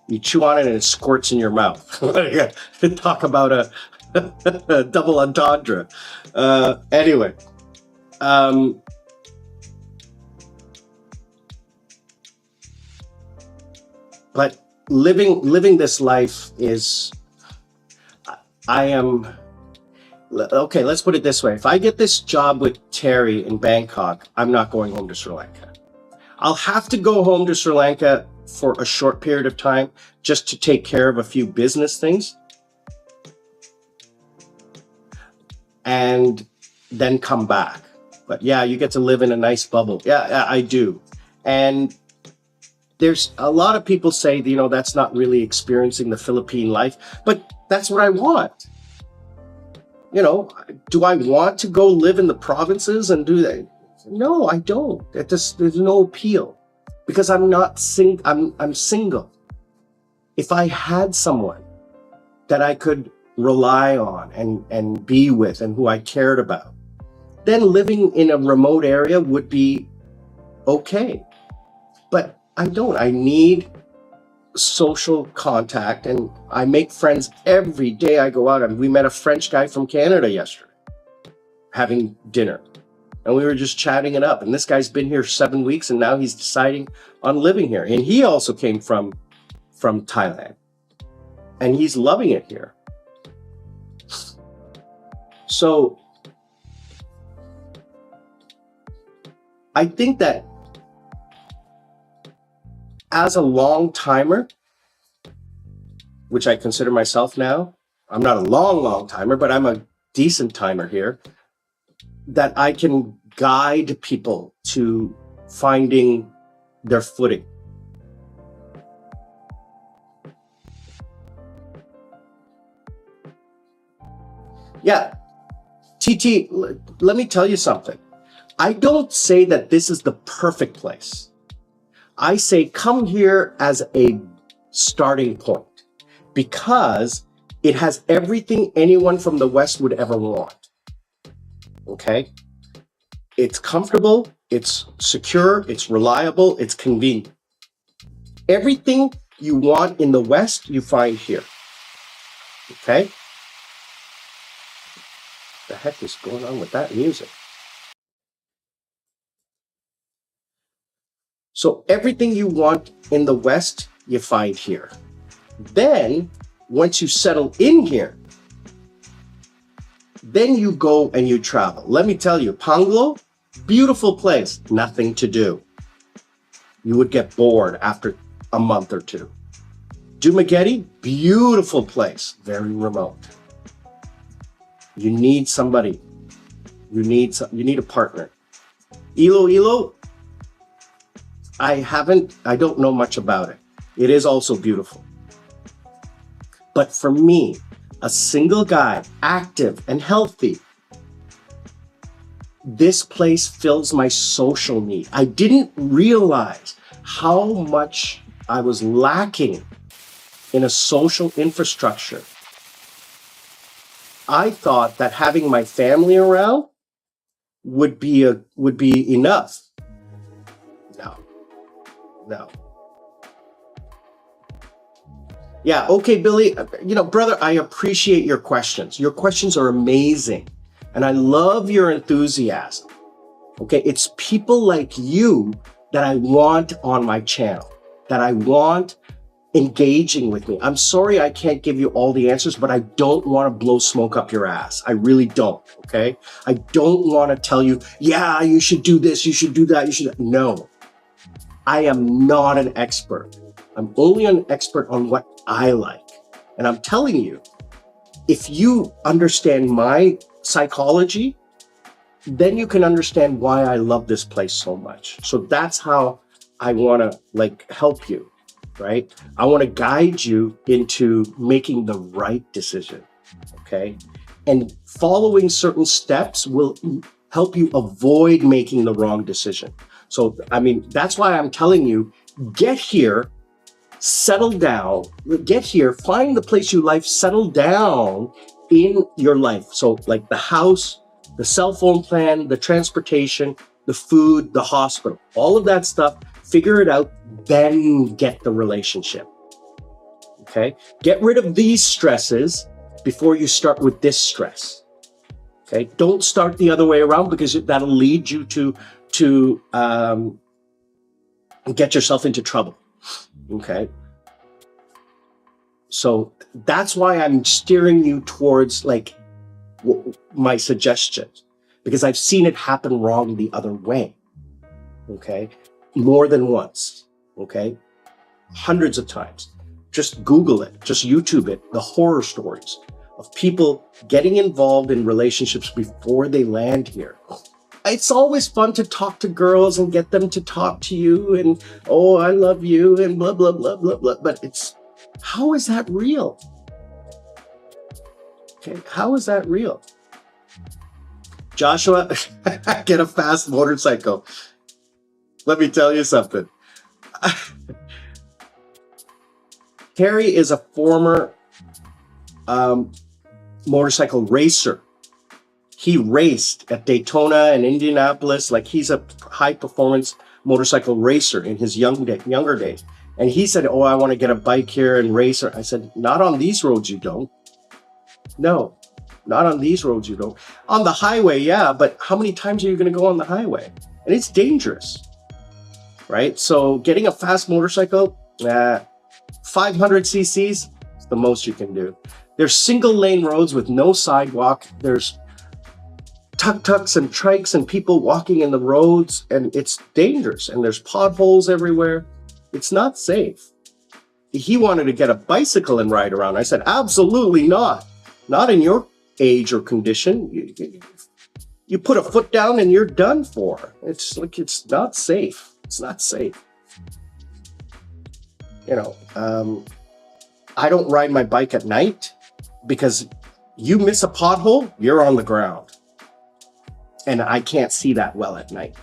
You chew on it and it squirts in your mouth. Talk about a double entendre. Anyway. But living this life is, okay, let's put it this way. If I get this job with Terry in Bangkok, I'm not going home to Sri Lanka. I'll have to go home to Sri Lanka for a short period of time just to take care of a few business things and then come back. But yeah, you get to live in a nice bubble. Yeah, I do. And there's a lot of people say, that's not really experiencing the Philippine life, but that's what I want. Do I want to go live in the provinces and do that? No, I don't. There's no appeal because I'm single. If I had someone that I could rely on and be with and who I cared about, then living in a remote area would be okay. But I don't. I need social contact, and I make friends every day I go out. And we met a French guy from Canada yesterday having dinner, and we were just chatting it up. And this guy's been here 7 weeks, and now he's deciding on living here. And he also came from Thailand, and he's loving it here. So I think that as a long timer, which I consider myself now, I'm not a long timer, but I'm a decent timer here, that I can guide people to finding their footing. Yeah, TT, let me tell you something. I don't say that this is the perfect place. I say come here as a starting point because it has everything anyone from the West would ever want. Okay? It's comfortable, it's secure, it's reliable, it's convenient. Everything you want in the West, you find here. Okay? What the heck is going on with that music? So everything you want in the West, you find here. Then, once you settle in here, then you go and you travel. Let me tell you, Panglo, beautiful place, nothing to do. You would get bored after a month or two. Dumaguete, beautiful place, very remote. You need somebody. You need a partner. Iloilo, I don't know much about it. It is also beautiful. But for me, a single guy, active and healthy, this place fills my social need. I didn't realize how much I was lacking in a social infrastructure. I thought that having my family around would be enough. No, no. Yeah, okay, Billy. Brother, I appreciate your questions. Your questions are amazing. And I love your enthusiasm. Okay, it's people like you that I want on my channel, that I want engaging with me. I'm sorry I can't give you all the answers, but I don't want to blow smoke up your ass. I really don't, okay? I don't want to tell you, yeah, you should do this, you should do that, you should. No, I am not an expert. I'm only an expert on what I like. And I'm telling you, if you understand my psychology, then you can understand why I love this place so much. So that's how I want to help you, right? I want to guide you into making the right decision, okay? And following certain steps will help you avoid making the wrong decision. So, that's why I'm telling you, get here, settle down, get here, find the place you like, settle down in your life. So like the house, the cell phone plan, the transportation, the food, the hospital, all of that stuff, figure it out, then get the relationship. Okay? Get rid of these stresses before you start with this stress. Okay? Don't start the other way around, because that'll lead you to get yourself into trouble. Okay? So that's why I'm steering you towards my suggestions, because I've seen it happen wrong the other way. Okay? More than once. Okay? Hundreds of times. Just Google it, just YouTube it, the horror stories of people getting involved in relationships before they land here. It's always fun to talk to girls and get them to talk to you and, oh, I love you and blah, blah, blah, blah, blah. But how is that real? Okay, how is that real? Joshua, get a fast motorcycle. Let me tell you something. Terry is a former motorcycle racer. He raced at Daytona and Indianapolis. He's a high performance motorcycle racer in his younger days. And he said, oh, I want to get a bike here and race. I said, not on these roads you don't. No, not on these roads you don't. On the highway, yeah, but how many times are you going to go on the highway? And it's dangerous, right? So getting a fast motorcycle, 500 cc's is the most you can do. There's single lane roads with no sidewalk. There's tuk-tuks and trikes and people walking in the roads, and it's dangerous. And there's potholes everywhere. It's not safe. He wanted to get a bicycle and ride around. I said, absolutely not. Not in your age or condition. You put a foot down and you're done for. It's not safe. It's not safe. I don't ride my bike at night, because you miss a pothole, you're on the ground. And I can't see that well at night.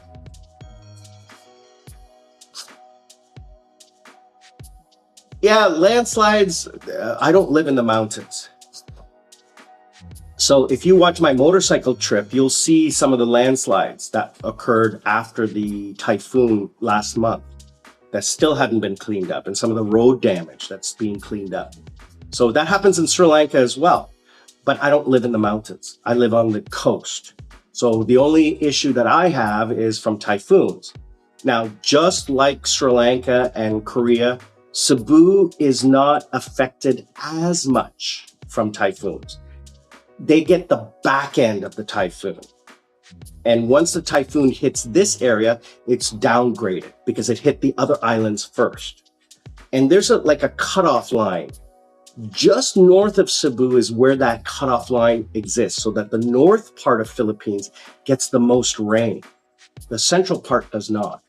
Yeah, landslides. I don't live in the mountains. So if you watch my motorcycle trip, you'll see some of the landslides that occurred after the typhoon last month that still hadn't been cleaned up, and some of the road damage that's being cleaned up. So that happens in Sri Lanka as well. But I don't live in the mountains. I live on the coast. So the only issue that I have is from typhoons. Now, just like Sri Lanka and Korea, Cebu is not affected as much from typhoons. They get the back end of the typhoon. And once the typhoon hits this area, it's downgraded because it hit the other islands first. And there's a cutoff line. Just north of Cebu is where that cutoff line exists, so that the north part of Philippines gets the most rain. The central part does not.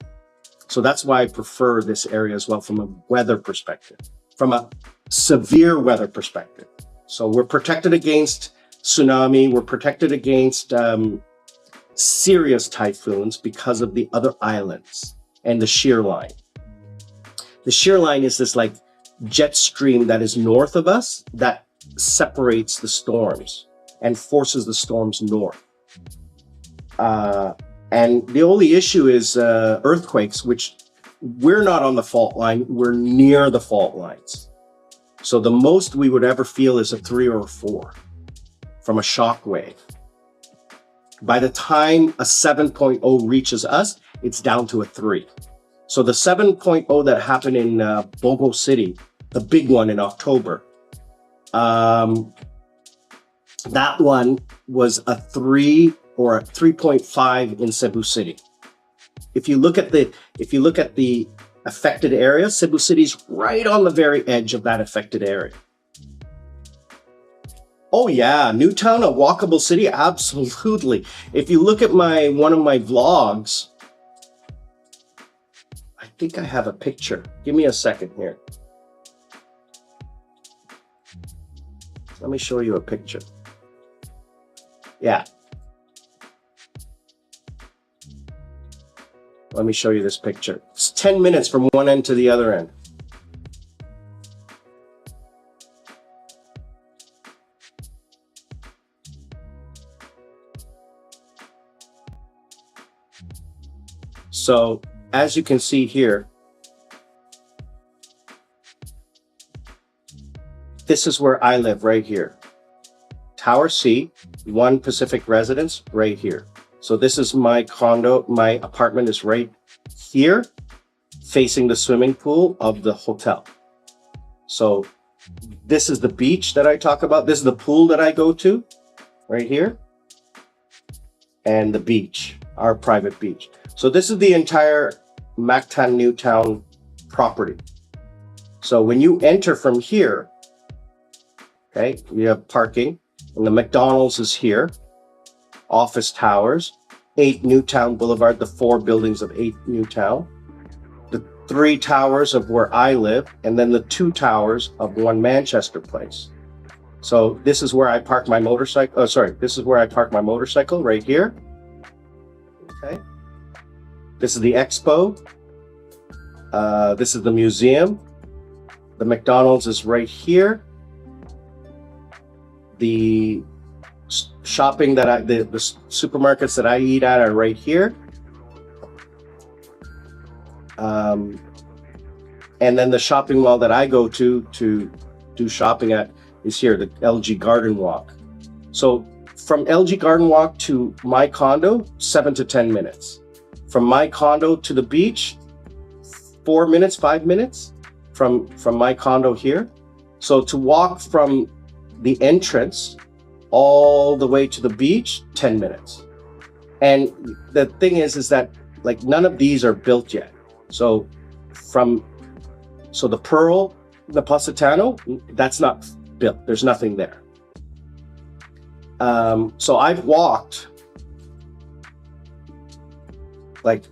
So that's why I prefer this area as well from a weather perspective, from a severe weather perspective. So we're protected against tsunami, we're protected against serious typhoons because of the other islands and the shear line. The shear line is this like jet stream that is north of us that separates the storms and forces the storms north. And the only issue is earthquakes, which we're not on the fault line, we're near the fault lines. So the most we would ever feel is a 3 or a 4 from a shock wave. By the time a 7.0 reaches us, it's down to a 3. So the 7.0 that happened in Bogo City, the big one in October, that one was a 3 or a 3.5 in Cebu City. If you look at the affected area, Cebu City's right on the very edge of that affected area. Oh yeah, Newtown, a walkable city, absolutely. If you look at one of my vlogs, I think I have a picture. Give me a second here. Let me show you a picture. Yeah. Let me show you this picture. It's 10 minutes from one end to the other end. So, as you can see here, this is where I live right here. Tower C, One Pacific Residence right here. So this is my condo. My apartment is right here, facing the swimming pool of the hotel. So this is the beach that I talk about. This is the pool that I go to right here. And the beach, our private beach. So this is the entire Mactan Newtown property. So when you enter from here, okay, you have parking, and the McDonald's is here, office towers, 8 Newtown Boulevard, the 4 buildings of 8 Newtown, the 3 towers of where I live, and then the 2 towers of 1 Manchester Place. So this is where I park my motorcycle. Oh, sorry, this is where I park my motorcycle right here. Okay. This is the expo. This is the museum. The McDonald's is right here. The shopping that the supermarkets that I eat at are right here. And then the shopping mall that I go to do shopping at is here, the LG Garden Walk. So from LG Garden Walk to my condo, 7 to 10 minutes. From my condo to the beach, 4 minutes, 5 minutes from my condo here. So to walk from the entrance all the way to the beach, 10 minutes. And the thing is that like none of these are built yet. So the Pearl, the Positano, that's not built. There's nothing there. So I've walked, like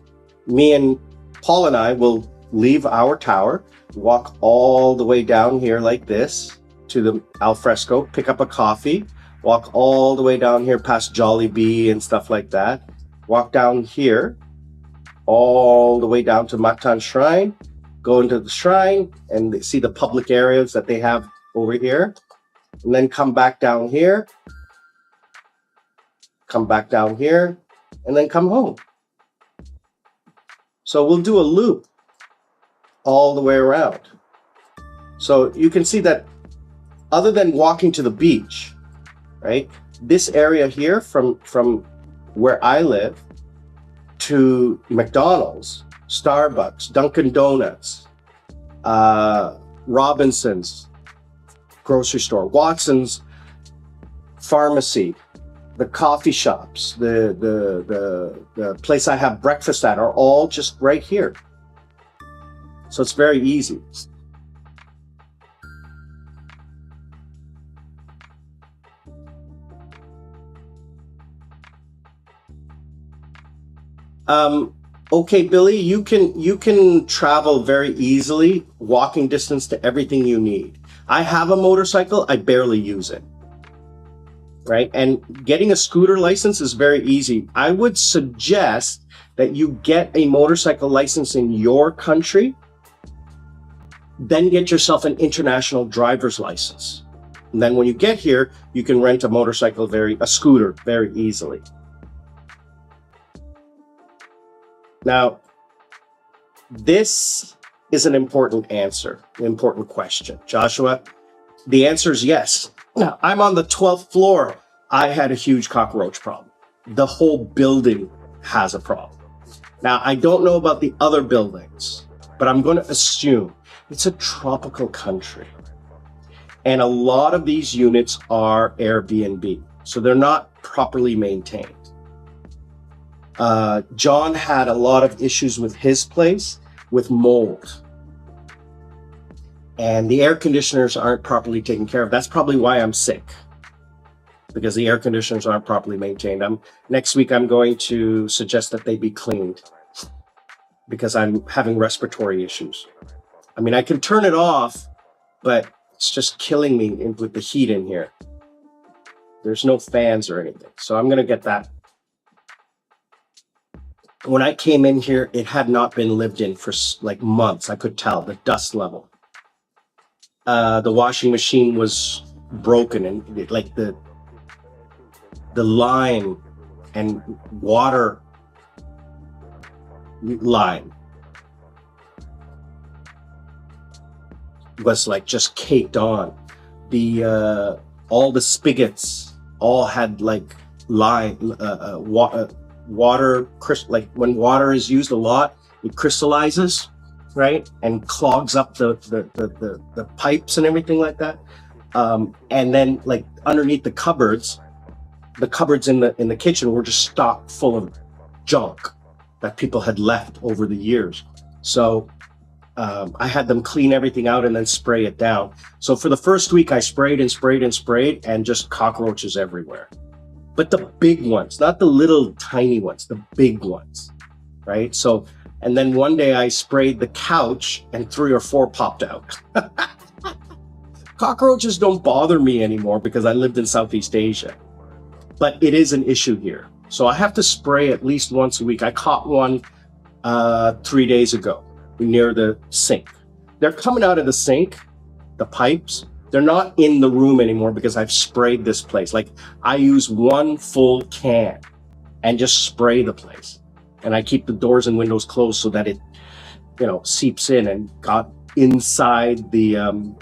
me and Paul and I will leave our tower, walk all the way down here like this to the Alfresco, pick up a coffee, walk all the way down here past Jollibee and stuff like that, walk down here, all the way down to Mactan Shrine, go into the shrine and see the public areas that they have over here, and then come back down here, and then come home. So we'll do a loop all the way around. So you can see that other than walking to the beach, right? This area here from where I live to McDonald's, Starbucks, Dunkin' Donuts, Robinson's grocery store, Watson's pharmacy, the coffee shops, the place I have breakfast at are all just right here. So it's very easy. Okay, Billy, you can travel very easily, walking distance to everything you need. I have a motorcycle, I barely use it, right? And getting a scooter license is very easy. I would suggest that you get a motorcycle license in your country, then get yourself an international driver's license. And then when you get here, you can rent a scooter very easily. Now, this is an important answer, an important question. Joshua, the answer is yes. Now, I'm on the 12th floor. I had a huge cockroach problem. The whole building has a problem. Now, I don't know about the other buildings, but I'm going to assume it's a tropical country. And a lot of these units are Airbnb, so they're not properly maintained. John had a lot of issues with his place with mold. And the air conditioners aren't properly taken care of. That's probably why I'm sick, because the air conditioners aren't properly maintained. Next week, I'm going to suggest that they be cleaned because I'm having respiratory issues. I mean, I can turn it off, but it's just killing me with the heat in here. There's no fans or anything. So I'm going to get that. When I came in here, it had not been lived in for like months. I could tell the dust level. The washing machine was broken, and like the line and water line was like just caked on. The all the spigots all had like water, like when water is used a lot, it crystallizes, right, and clogs up the pipes and everything like that. And then like underneath the cupboards in the kitchen were just stocked full of junk that people had left over the years. So I had them clean everything out and then spray it down. So for the first week, I sprayed and sprayed and sprayed, and just cockroaches everywhere. But the big ones, not the little tiny ones, the big ones, right? So, and then one day I sprayed the couch and 3 or 4 popped out. Cockroaches don't bother me anymore because I lived in Southeast Asia, but it is an issue here. So I have to spray at least once a week. I caught one 3 days ago near the sink. They're coming out of the sink, the pipes. They're not in the room anymore because I've sprayed this place. Like I use 1 full can and just spray the place. And I keep the doors and windows closed so that it, seeps in and got inside the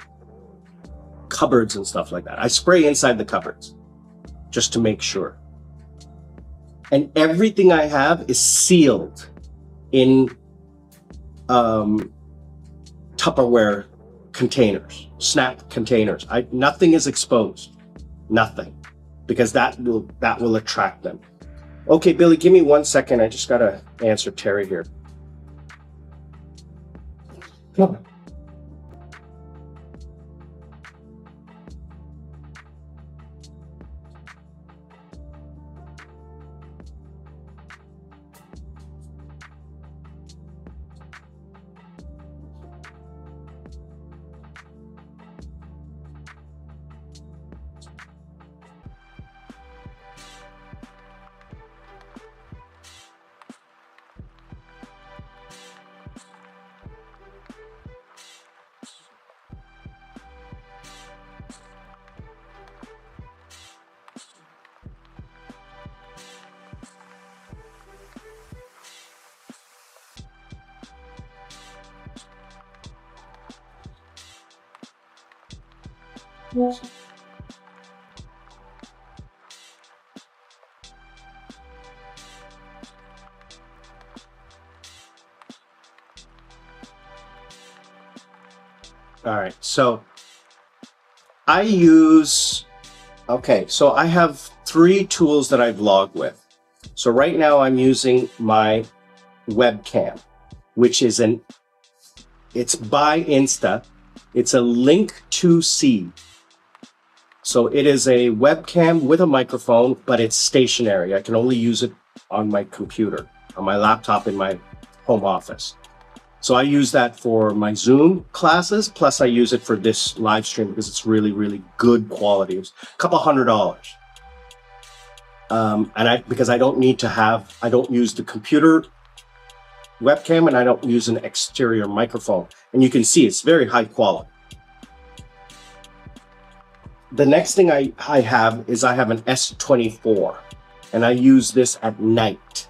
cupboards and stuff like that. I spray inside the cupboards just to make sure. And everything I have is sealed in Tupperware containers, snap containers. Nothing is exposed, nothing, because that will attract them. Okay, Billy, give me 1 second. I just gotta answer Terry here. Come on. All right, so I have 3 tools that I vlog with. So right now I'm using my webcam, which is it's by Insta. It's a Link 2C. So it is a webcam with a microphone, but it's stationary. I can only use it on my computer. on my laptop in my home office. So I use that for my Zoom classes, plus I use it for this live stream because it's really, really good quality. It's a couple $100. Because I don't need to have, I don't use the computer webcam and I don't use an exterior microphone. And you can see it's very high quality. The next thing I have is I have an S24 and I use this at night.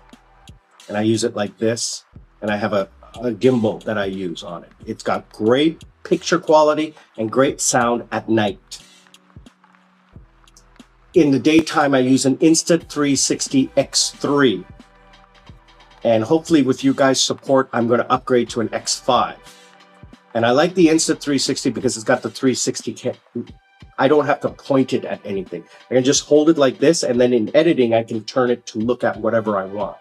And I use it like this. And I have a gimbal that I use on it. It's got great picture quality and great sound at night. In the daytime, I use an Insta360 X3. And hopefully with you guys' support, I'm going to upgrade to an X5. And I like the Insta360 because it's got the 360 I don't have to point it at anything. I can just hold it like this, and then in editing, I can turn it to look at whatever I want.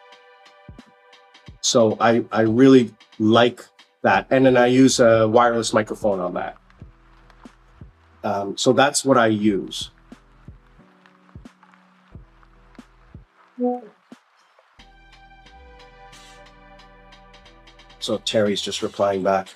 So I really like that. And then I use a wireless microphone on that. So that's what I use. So Terry's just replying back.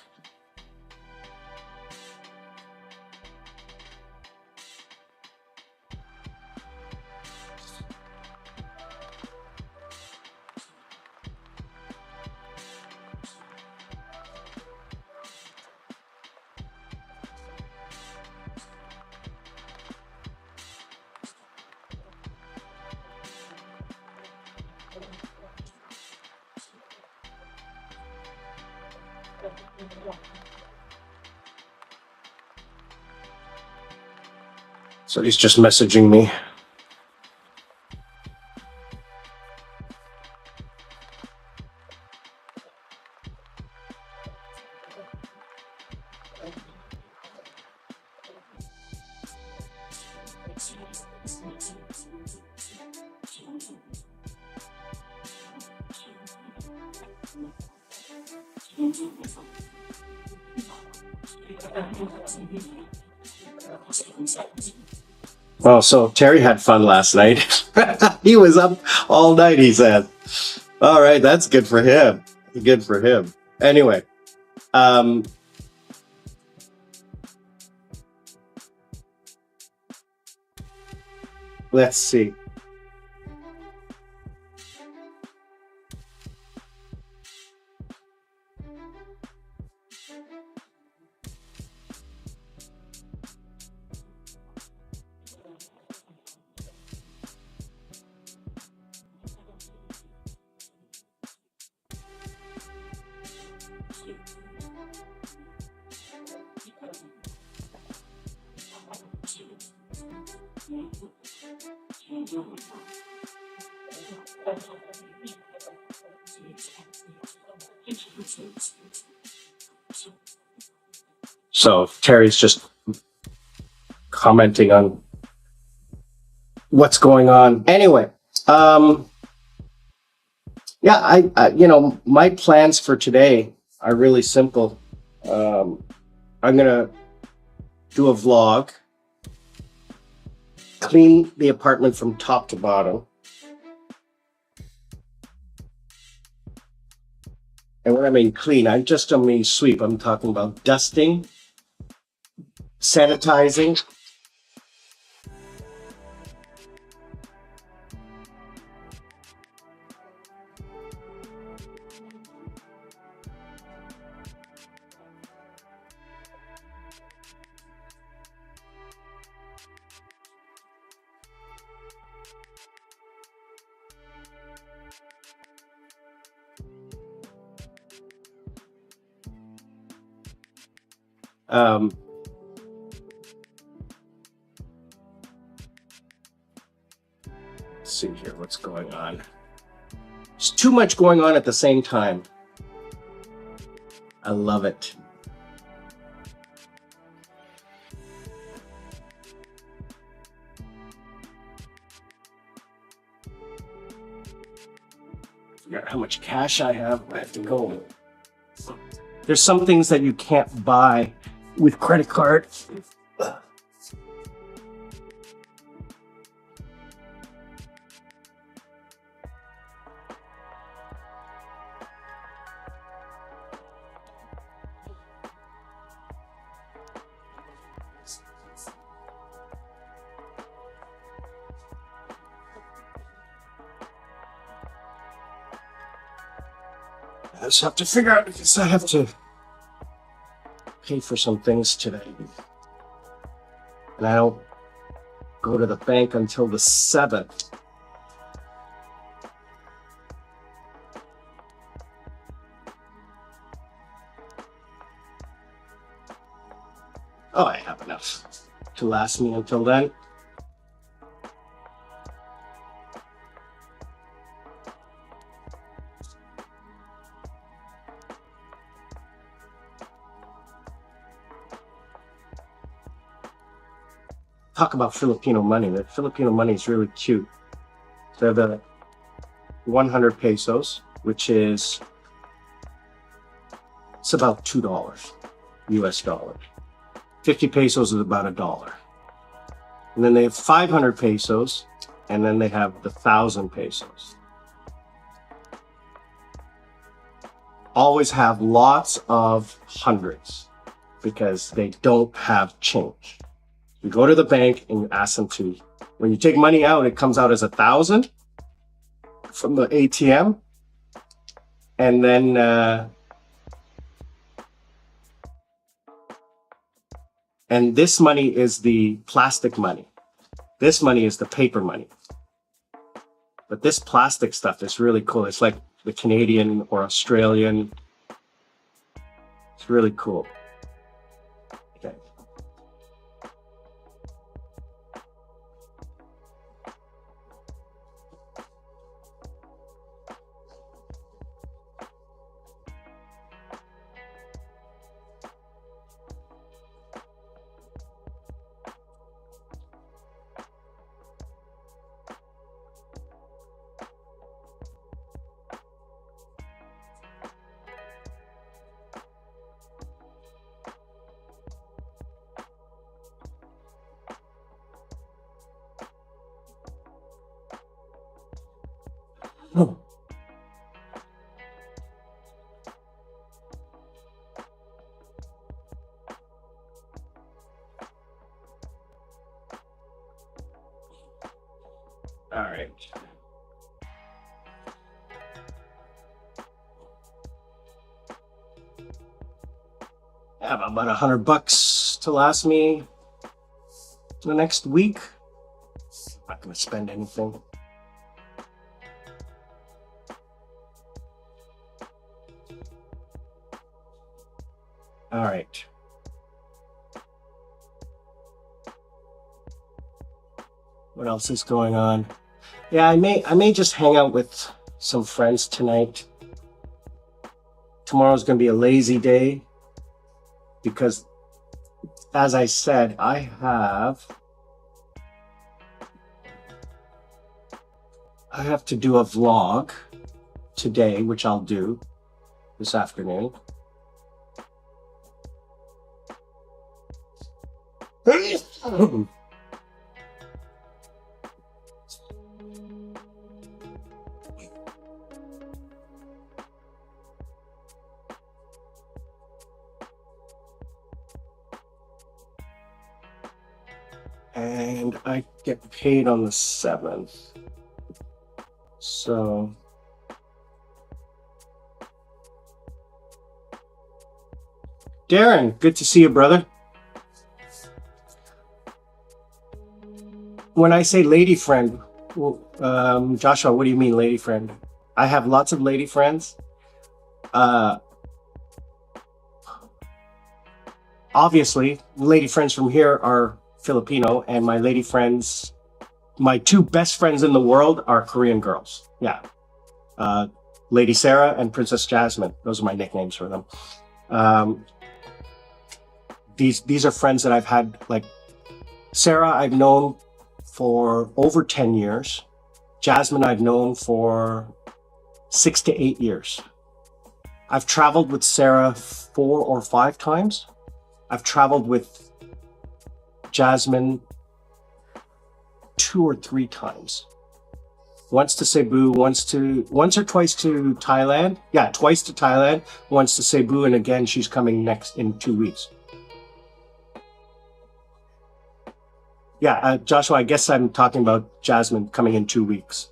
So he's just messaging me. Oh, so Terry had fun last night. He was up all night, he said. All right, that's good for him. Good for him. Anyway, let's see. So Terry's just commenting on what's going on. Anyway, yeah, my plans for today are really simple. I'm gonna do a vlog, clean the apartment from top to bottom. And when I mean clean, I just don't mean sweep. I'm talking about dusting, sanitizing. Let's see here, what's going on. There's too much going on at the same time. I love it. Forgot how much cash I have. I have to go. There's some things that you can't buy with credit card. I just have to figure out because I have to pay for some things today. And I don't go to the bank until the 7th. Oh, I have enough to last me until then. Talk about Filipino money. The Filipino money is really cute. So the 100 pesos, which is, it's about $2 US dollars. 50 pesos is about $1. And then they have 500 pesos, and then they have the 1,000 pesos. Always have lots of hundreds because they don't have change. You go to the bank and you ask them to, when you take money out, it comes out as 1,000 from the ATM. And then and this money is the plastic money. This money is the paper money. But this plastic stuff is really cool. It's like the Canadian or Australian. It's really cool. Okay. Oh. All right. I have about $100 to last me the next week. I'm not going to spend anything. All right. What else is going on? Yeah, I may just hang out with some friends tonight. Tomorrow's going to be a lazy day because, as I said, I have to do a vlog today, which I'll do this afternoon. And I get paid on the 7th. So Darren, good to see you, brother. When I say lady friend, Joshua, what do you mean lady friend? I have lots of lady friends. Obviously, lady friends from here are Filipino, and my lady friends, my two best friends in the world are Korean girls. Yeah. Lady Sarah and Princess Jasmine. Those are my nicknames for them. These are friends that I've had, like Sarah I've known for over 10 years. Jasmine I've known for 6 to 8 years. I've traveled with Sarah 4 or 5 times. I've traveled with Jasmine 2 or 3 times. Once to Cebu, once or twice to Thailand. Yeah, twice to Thailand, once to Cebu, and again, she's coming next in 2 weeks. Yeah, Joshua, I guess I'm talking about Jasmine coming in 2 weeks.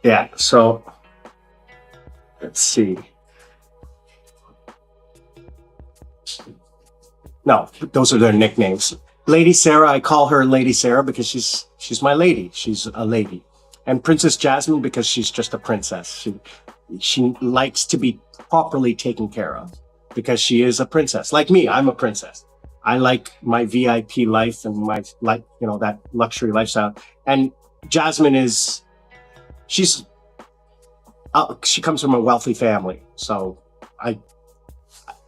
Yeah, so let's see. No, those are their nicknames. Lady Sarah, I call her Lady Sarah because she's my lady. She's a lady. And Princess Jasmine because she's just a princess. She likes to be properly taken care of because she is a princess. Like me, I'm a princess. I like my VIP life and my like, that luxury lifestyle. And Jasmine is she's she comes from a wealthy family. So I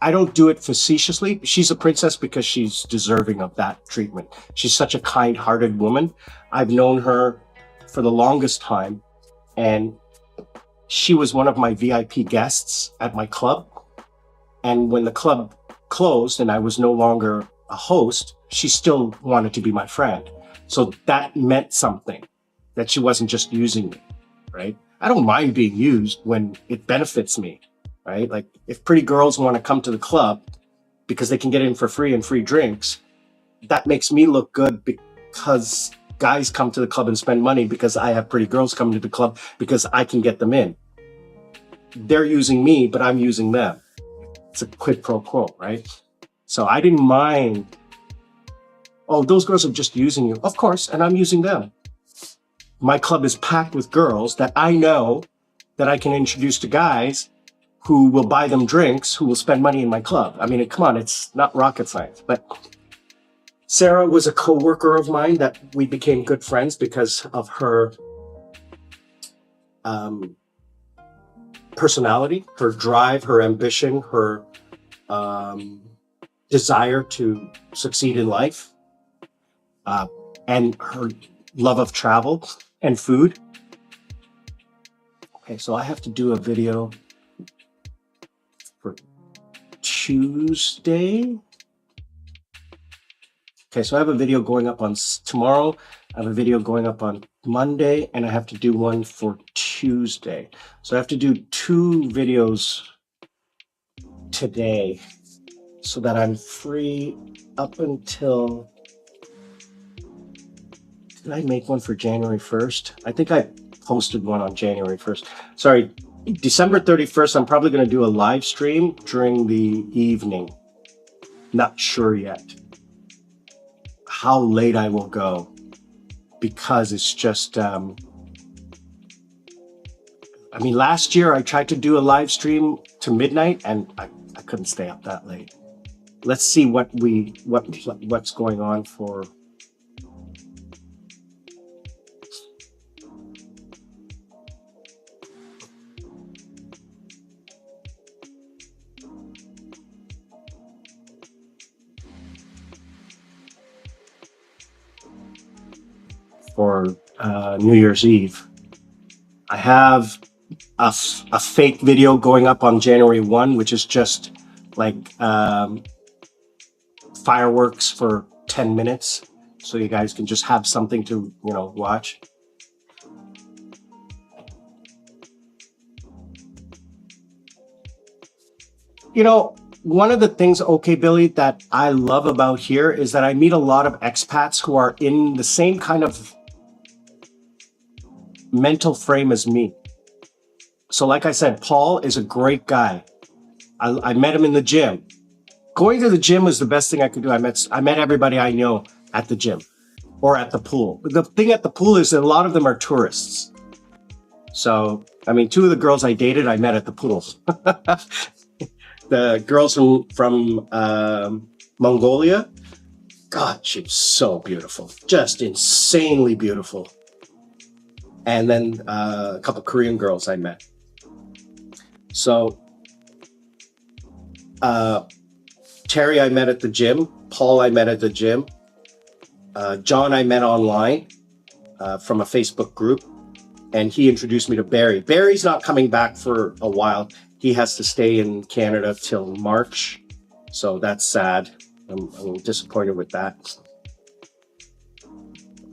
I don't do it facetiously. She's a princess because she's deserving of that treatment. She's such a kind-hearted woman. I've known her for the longest time, and she was one of my VIP guests at my club. And when the club closed and I was no longer a host, she still wanted to be my friend. So that meant something, that she wasn't just using me, right? I don't mind being used when it benefits me, right? Like if pretty girls want to come to the club because they can get in for free and free drinks, that makes me look good because guys come to the club and spend money because I have pretty girls coming to the club because I can get them in. They're using me, but I'm using them. It's a quid pro quo, right? So I didn't mind, oh, those girls are just using you. Of course, and I'm using them. My club is packed with girls that I know that I can introduce to guys who will buy them drinks, who will spend money in my club. I mean, come on, it's not rocket science. But Sarah was a co-worker of mine that we became good friends because of her personality, her drive, her ambition, her desire to succeed in life, and her love of travel and food. Okay, so I have to do a video for Tuesday. Okay, so I have a video going up on tomorrow. I have a video going up on Monday, and I have to do one for Tuesday. So I have to do 2 videos today so that I'm free up until... Did I make one for January 1st? I think I posted one on January 1st. Sorry, December 31st, I'm probably going to do a live stream during the evening. Not sure yet how late I will go because it's just, I mean, last year I tried to do a live stream to midnight and I couldn't stay up that late. Let's see what's going on for New Year's Eve. I have a fake video going up on January 1, which is just like fireworks for 10 minutes. So you guys can just have something to, watch. One of the things, okay, Billy, that I love about here is that I meet a lot of expats who are in the same kind of mental frame as me. So like I said, Paul is a great guy. I met him in the gym. Going to the gym was the best thing I could do. I met everybody I know at the gym or at the pool. The thing at the pool is that a lot of them are tourists. So, I mean, 2 of the girls I dated, I met at the pool. The girls from Mongolia, God, she was so beautiful, just insanely beautiful. And then a couple Korean girls I met. So Terry I met at the gym, Paul I met at the gym, John I met online from a Facebook group, and he introduced me to Barry. Barry's not coming back for a while. He has to stay in Canada till March, so that's sad. I'm disappointed with that.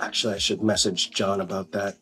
Actually, I should message John about that.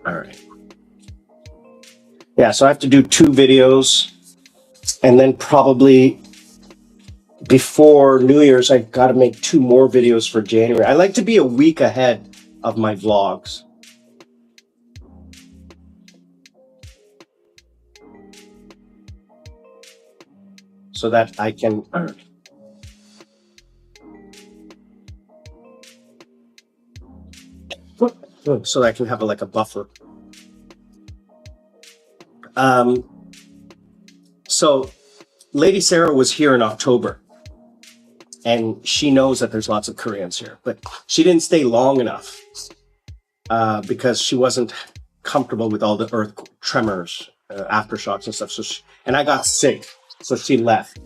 All right. Yeah, so I have to do 2 videos, and then probably before New Year's, I've got to make 2 more videos for January. I like to be a week ahead of my vlogs. So that I can... So that I can have like a buffer. So Lady Sarah was here in October, and she knows that there's lots of Koreans here, but she didn't stay long enough because she wasn't comfortable with all the earth tremors, aftershocks and stuff. So and I got sick, so she left.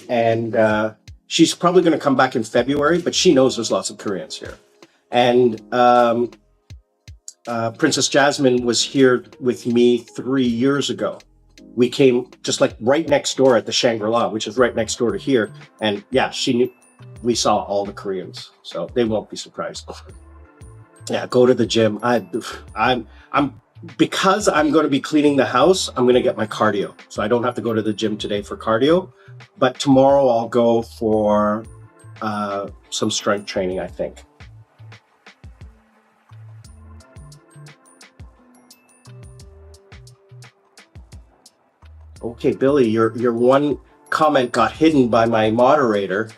And she's probably going to come back in February, but she knows there's lots of Koreans here. And Princess Jasmine was here with me 3 years ago. We came just like right next door at the Shangri-La, which is right next door to here. And yeah, she knew we saw all the Koreans, so they won't be surprised. Yeah, go to the gym. Because I'm going to be cleaning the house, I'm going to get my cardio. So I don't have to go to the gym today for cardio, but tomorrow I'll go for some strength training, I think. Okay, Billy, your one comment got hidden by my moderator.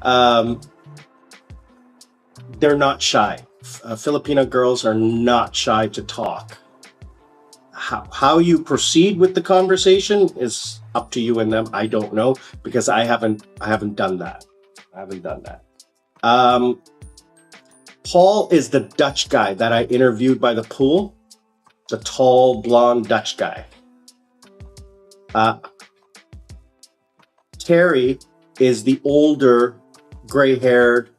They're not shy. Filipino girls are not shy to talk. How you proceed with the conversation is up to you and them. I don't know, because I haven't done that. Paul is the Dutch guy that I interviewed by the pool, the tall blonde Dutch guy. Terry is the older, gray-haired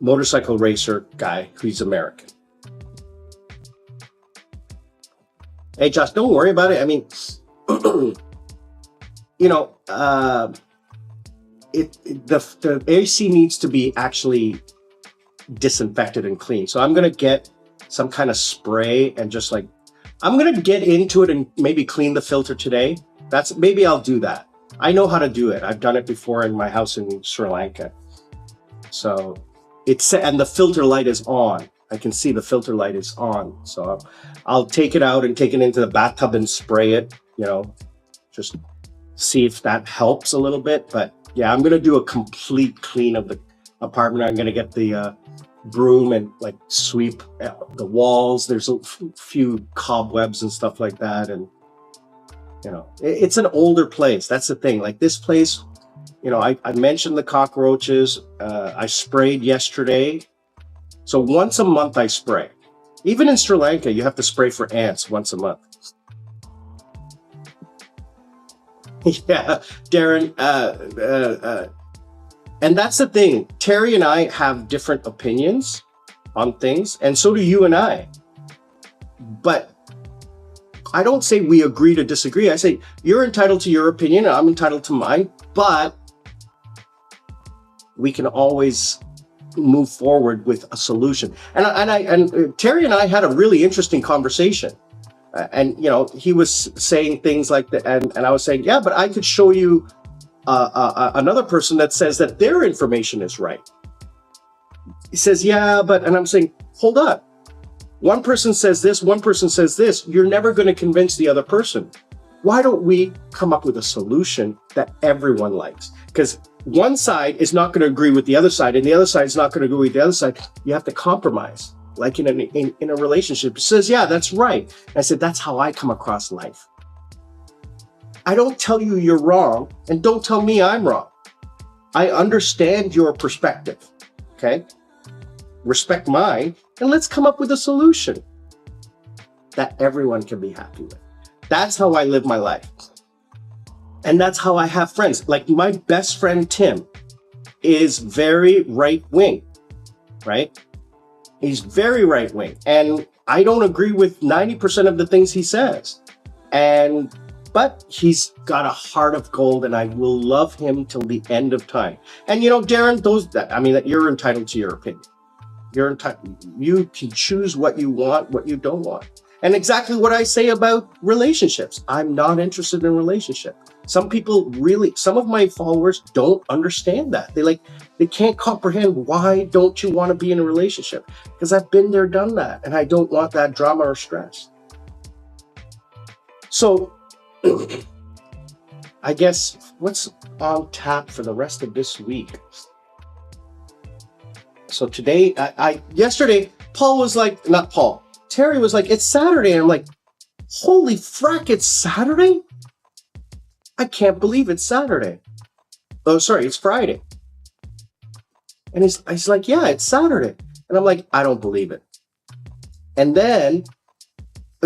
motorcycle racer guy who's American. Hey, Josh, don't worry about it. I mean, you know, the AC needs to be actually disinfected and clean. So I'm gonna get some kind of spray and just like, I'm gonna get into it and maybe clean the filter today. Maybe I'll do that. I know how to do it. I've done it before in my house in Sri Lanka. So and the filter light is on. I can see the filter light is on. So I'll take it out and take it into the bathtub and spray it, you know, just see if that helps a little bit. But yeah, I'm gonna do a complete clean of the apartment. I'm gonna get the broom and like sweep the walls. There's a few cobwebs and stuff like that. And, you know, it's an older place. That's the thing. Like this place, you know, I mentioned the cockroaches. I sprayed yesterday. So once a month I spray. Even in Sri Lanka, you have to spray for ants once a month. Yeah, Darren. And that's the thing. Terry and I have different opinions on things, and so do you and I. But I don't say we agree to disagree. I say you're entitled to your opinion, and I'm entitled to mine, but we can always move forward with a solution. And Terry and I had a really interesting conversation. And, you know, he was saying things like that, and I was saying, yeah, but I could show you another person that says that their information is right. He says, yeah, but, and I'm saying, hold on. One person says this, one person says this. You're never going to convince the other person. why don't we come up with a solution that everyone likes? Because one side is not going to agree with the other side, and the other side is not going to agree with the other side. You have to compromise, like in a relationship. It says, yeah, that's right. I said, that's how I come across life. I don't tell you you're wrong, and don't tell me I'm wrong. I understand your perspective, okay? Respect mine, and let's come up with a solution that everyone can be happy with. That's how I live my life. And that's how I have friends. Like my best friend, Tim, is very right-wing, right? He's very right-wing. And I don't agree with 90% of the things he says. But he's got a heart of gold, and I will love him till the end of time. And Darren, you're entitled to your opinion. You're entitled. You can choose what you want, what you don't want. And exactly what I say about relationships. I'm not interested in a relationship. Some of my followers don't understand that. They can't comprehend, why don't you want to be in a relationship? Because I've been there, done that, and I don't want that drama or stress. So I guess what's on tap for the rest of this week? So today, yesterday, Terry was like, it's Saturday. And I'm like, holy frack, it's Saturday? I can't believe it's Saturday. Oh, sorry, it's Friday. And he's like, yeah, it's Saturday. And I'm like, I don't believe it. And then,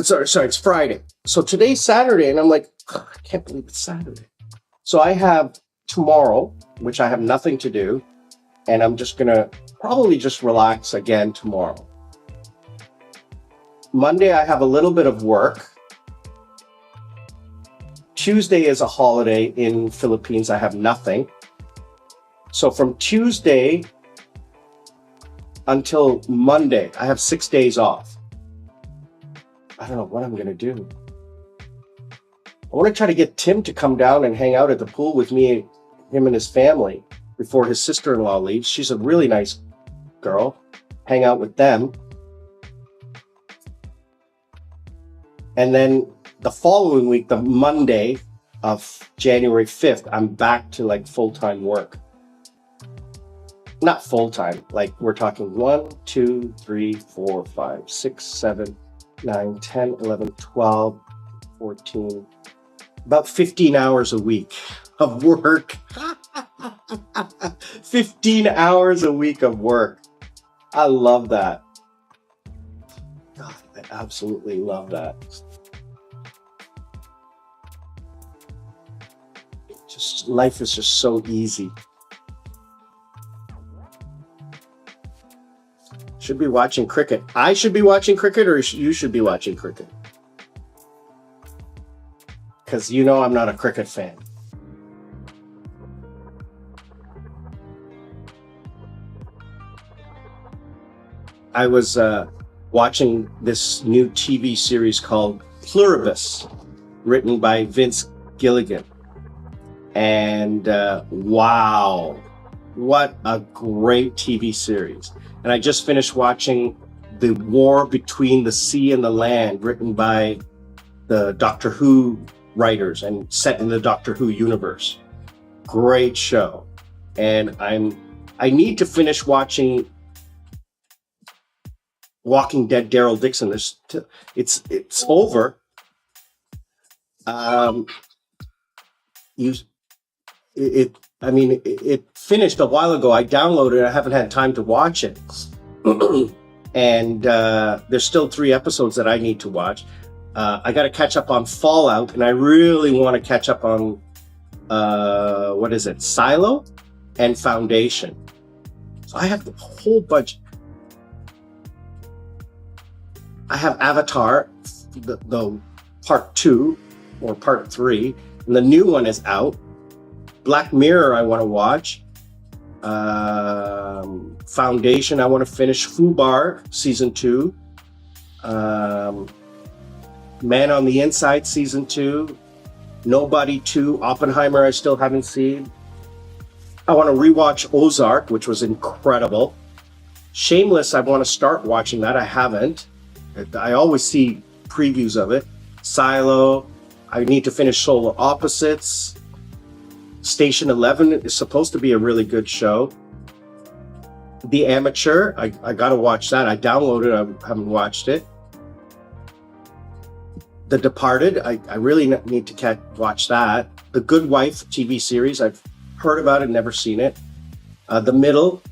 sorry, it's Friday. So today's Saturday, and I'm like, I can't believe it's Saturday. So I have tomorrow, which I have nothing to do, and I'm just gonna probably just relax again tomorrow. Monday, I have a little bit of work. Tuesday is a holiday in Philippines. I have nothing. So from Tuesday until Monday, I have 6 days off. I don't know what I'm gonna do. I want to try to get Tim to come down and hang out at the pool with me, him and his family, before his sister-in-law leaves. She's a really nice girl. Hang out with them. And then the following week, the Monday of January 5th, I'm back to like full-time work. Not full-time, like we're talking 1, 2, 3, 4, 5, 6, 7, 9, 10, 11, 12, 14, about 15 hours a week of work. 15 hours a week of work. I love that. God, I absolutely love that. Just life is just so easy. Should be watching cricket. I should be watching cricket, or you should be watching cricket? Because I'm not a cricket fan. I was watching this new TV series called Pluribus, written by Vince Gilligan. And wow, what a great TV series. And I just finished watching The War Between the Sea and the Land, written by the Doctor Who writers and set in the Doctor Who universe. Great show. And I need to finish watching Walking Dead, Daryl Dixon. It's over. It finished a while ago. I downloaded it. I haven't had time to watch it. And there's still 3 episodes that I need to watch. I got to catch up on Fallout, and I really want to catch up on Silo and Foundation. So I have a whole bunch. I have Avatar, the part 2 or part 3, and the new one is out. Black Mirror I want to watch. Foundation I want to finish. Fubar season 2. Man on the Inside season 2. Nobody 2. Oppenheimer I still haven't seen. I want to rewatch Ozark, which was incredible. Shameless I want to start watching that. I haven't. I always see previews of it. Silo. I need to finish Solar Opposites. Station 11 is supposed to be a really good show. The Amateur, I gotta watch that. I downloaded it, I haven't watched it. The Departed, I really need to watch that. The Good Wife TV series, I've heard about it, never seen it. The Middle,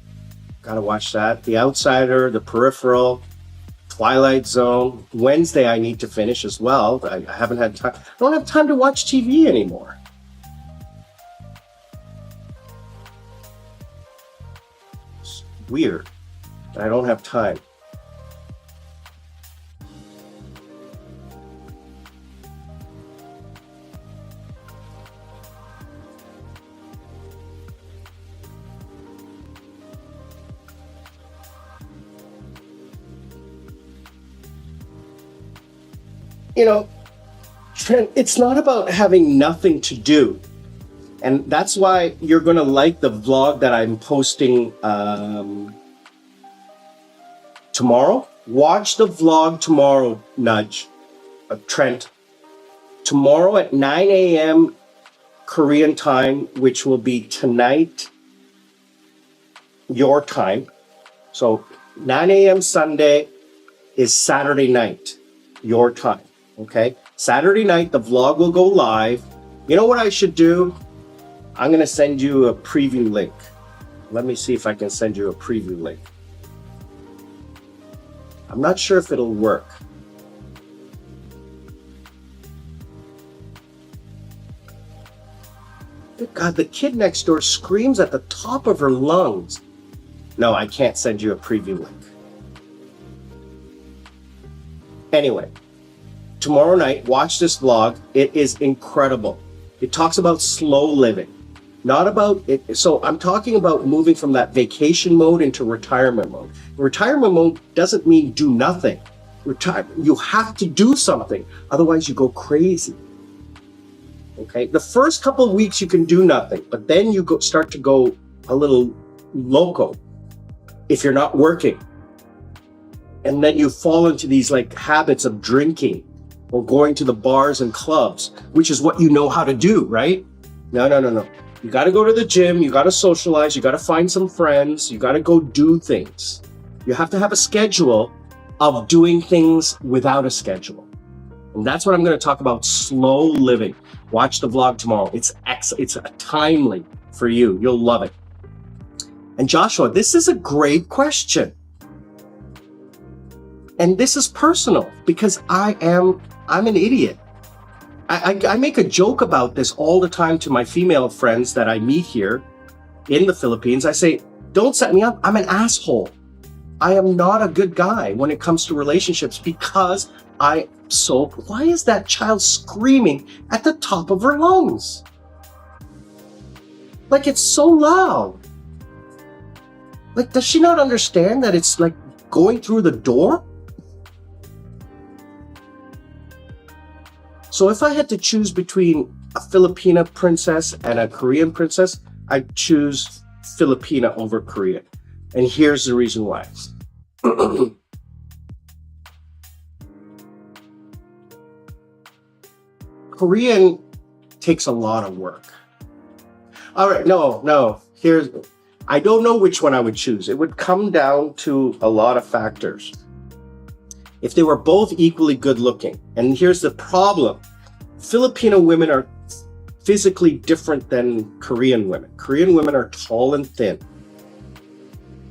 gotta watch that. The Outsider, The Peripheral, Twilight Zone. Wednesday I need to finish as well. I haven't had time. I don't have time to watch TV anymore. It's weird. I don't have time. You know, Trent, it's not about having nothing to do. And that's why you're going to like the vlog that I'm posting tomorrow. Watch the vlog tomorrow, Trent. Tomorrow at 9 a.m. Korean time, which will be tonight, your time. So 9 a.m. Sunday is Saturday night, your time. Okay, Saturday night, the vlog will go live. You know what I should do? I'm going to send you a preview link. Let me see if I can send you a preview link. I'm not sure if it'll work. Good God, the kid next door screams at the top of her lungs. No, I can't send you a preview link. Anyway. Tomorrow night, watch this vlog. It is incredible. It talks about slow living, not about it. So I'm talking about moving from that vacation mode into retirement mode. Retirement mode doesn't mean do nothing. You have to do something. Otherwise you go crazy. Okay. The first couple of weeks you can do nothing, but then you start to go a little loco if you're not working. And then you fall into these like habits of drinking, or going to the bars and clubs, which is what you know how to do, right? No. You got to go to the gym. You got to socialize. You got to find some friends. You got to go do things. You have to have a schedule of doing things without a schedule. And that's what I'm going to talk about, slow living. Watch the vlog tomorrow. It's timely for you. You'll love it. And Joshua, this is a great question. And this is personal because I'm an idiot. I make a joke about this all the time to my female friends that I meet here in the Philippines. I say, don't set me up. I'm an asshole. I am not a good guy when it comes to relationships because why is that child screaming at the top of her lungs? Like it's so loud. Like, does she not understand that it's like going through the door? So if I had to choose between a Filipina princess and a Korean princess, I'd choose Filipina over Korean. And here's the reason why. Korean takes a lot of work. All right, no. I don't know which one I would choose. It would come down to a lot of factors. If they were both equally good looking. And here's the problem. Filipino women are physically different than Korean women. Korean women are tall and thin.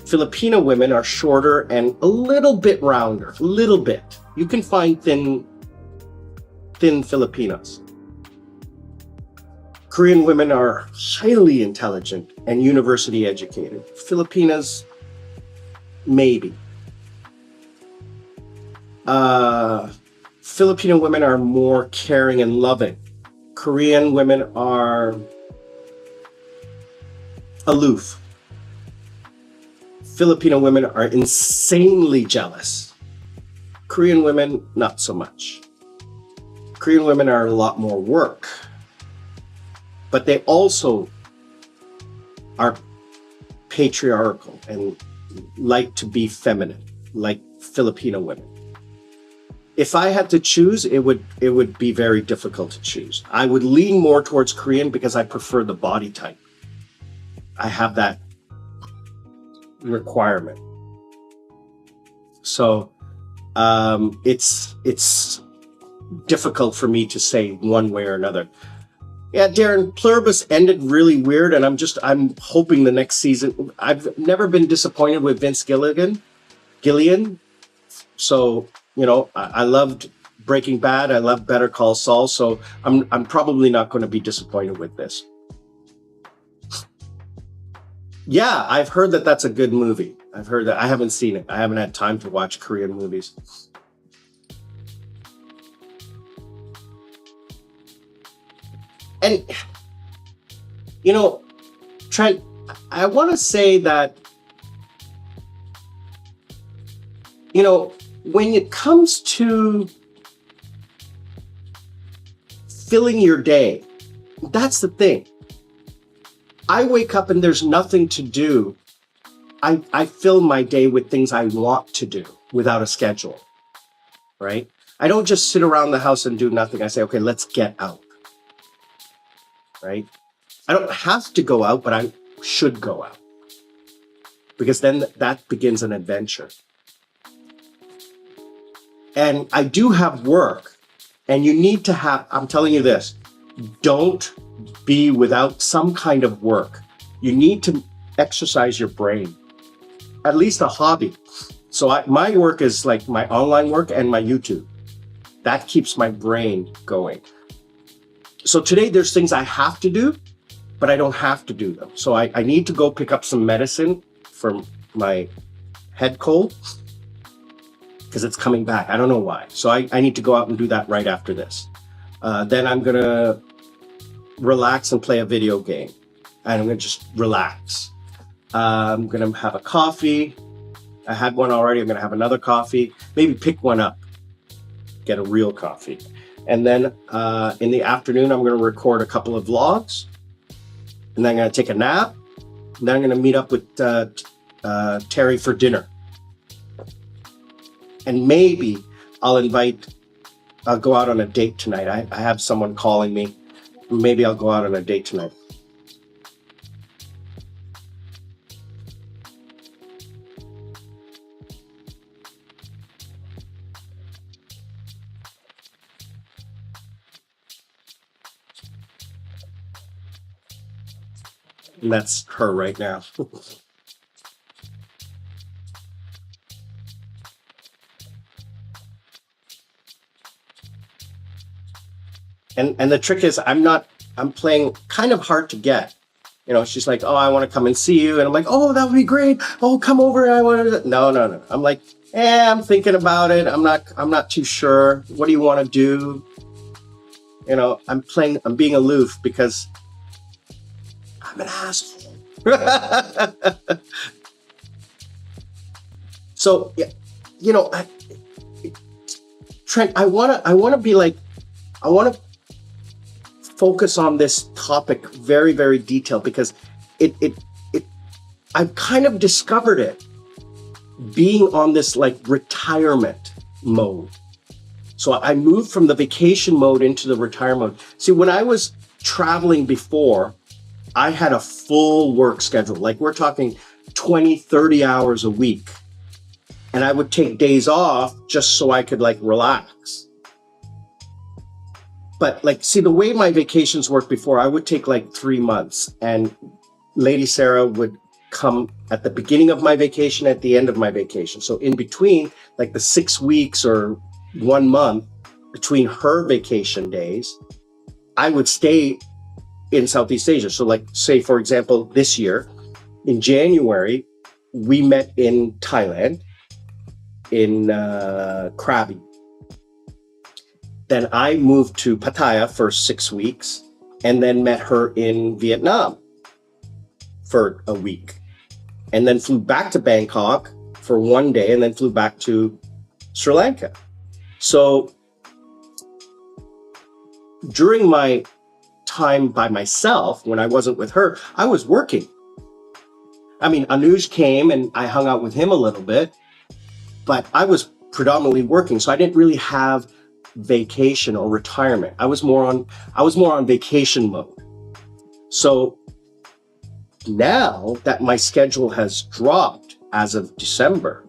Filipino women are shorter and a little bit rounder, a little bit. You can find thin Filipinas. Korean women are highly intelligent and university educated. Filipinas, maybe. Filipino women are more caring and loving. Korean women are aloof. Filipino women are insanely jealous. Korean women, not so much. Korean women are a lot more work. But they also are patriarchal and like to be feminine, like Filipino women. if I had to choose, it would be very difficult to choose. I would lean more towards Korean because I prefer the body type. I have that requirement. So it's difficult for me to say one way or another. Yeah, Darren, Pluribus ended really weird, and I'm hoping the next season. I've never been disappointed with Vince Gillian. So, I loved Breaking Bad. I love Better Call Saul. So I'm probably not going to be disappointed with this. Yeah, I've heard that that's a good movie. I've heard that. I haven't seen it. I haven't had time to watch Korean movies. And, Trent, I want to say that, when it comes to filling your day, that's the thing. I wake up and there's nothing to do. I fill my day with things I want to do without a schedule, right? I don't just sit around the house and do nothing. I say, okay, let's get out, right? I don't have to go out, but I should go out because then that begins an adventure. And I do have work, and you need to have, I'm telling you this, don't be without some kind of work. You need to exercise your brain, at least a hobby. So my work is like my online work and my YouTube. That keeps my brain going. So today there's things I have to do, but I don't have to do them. So I need to go pick up some medicine for my head cold because it's coming back. I don't know why. So I need to go out and do that right after this. Then I'm going to relax and play a video game. And I'm going to just relax. I'm going to have a coffee. I had one already. I'm going to have another coffee. Maybe pick one up. Get a real coffee. And then in the afternoon, I'm going to record a couple of vlogs. And then I'm going to take a nap. And then I'm going to meet up with Terry for dinner. And maybe I'll go out on a date tonight. I have someone calling me. Maybe I'll go out on a date tonight. And that's her right now. And the trick is I'm playing kind of hard to get. She's like, oh, I want to come and see you. And I'm like, oh, that would be great. Oh, come over. I want to. No. I'm like, I'm thinking about it. I'm not too sure. What do you want to do? I'm being aloof because I'm an asshole. So, Trent, I want to focus on this topic very, very detailed because I've kind of discovered it being on this like retirement mode. So I moved from the vacation mode into the retirement mode. See, when I was traveling before, I had a full work schedule. Like we're talking 20, 30 hours a week. And I would take days off just so I could like relax. But see, the way my vacations worked before, I would take like 3 months and Lady Sarah would come at the beginning of my vacation, at the end of my vacation. So in between, like the 6 weeks or 1 month between her vacation days, I would stay in Southeast Asia. So say, for example, this year in January, we met in Thailand, in Krabi. Then I moved to Pattaya for 6 weeks and then met her in Vietnam for a week. And then flew back to Bangkok for 1 day and then flew back to Sri Lanka. So during my time by myself, when I wasn't with her, I was working. I mean, Anuj came and I hung out with him a little bit, but I was predominantly working. So I didn't really have vacation or retirement. I was more on vacation mode. So now that my schedule has dropped as of December,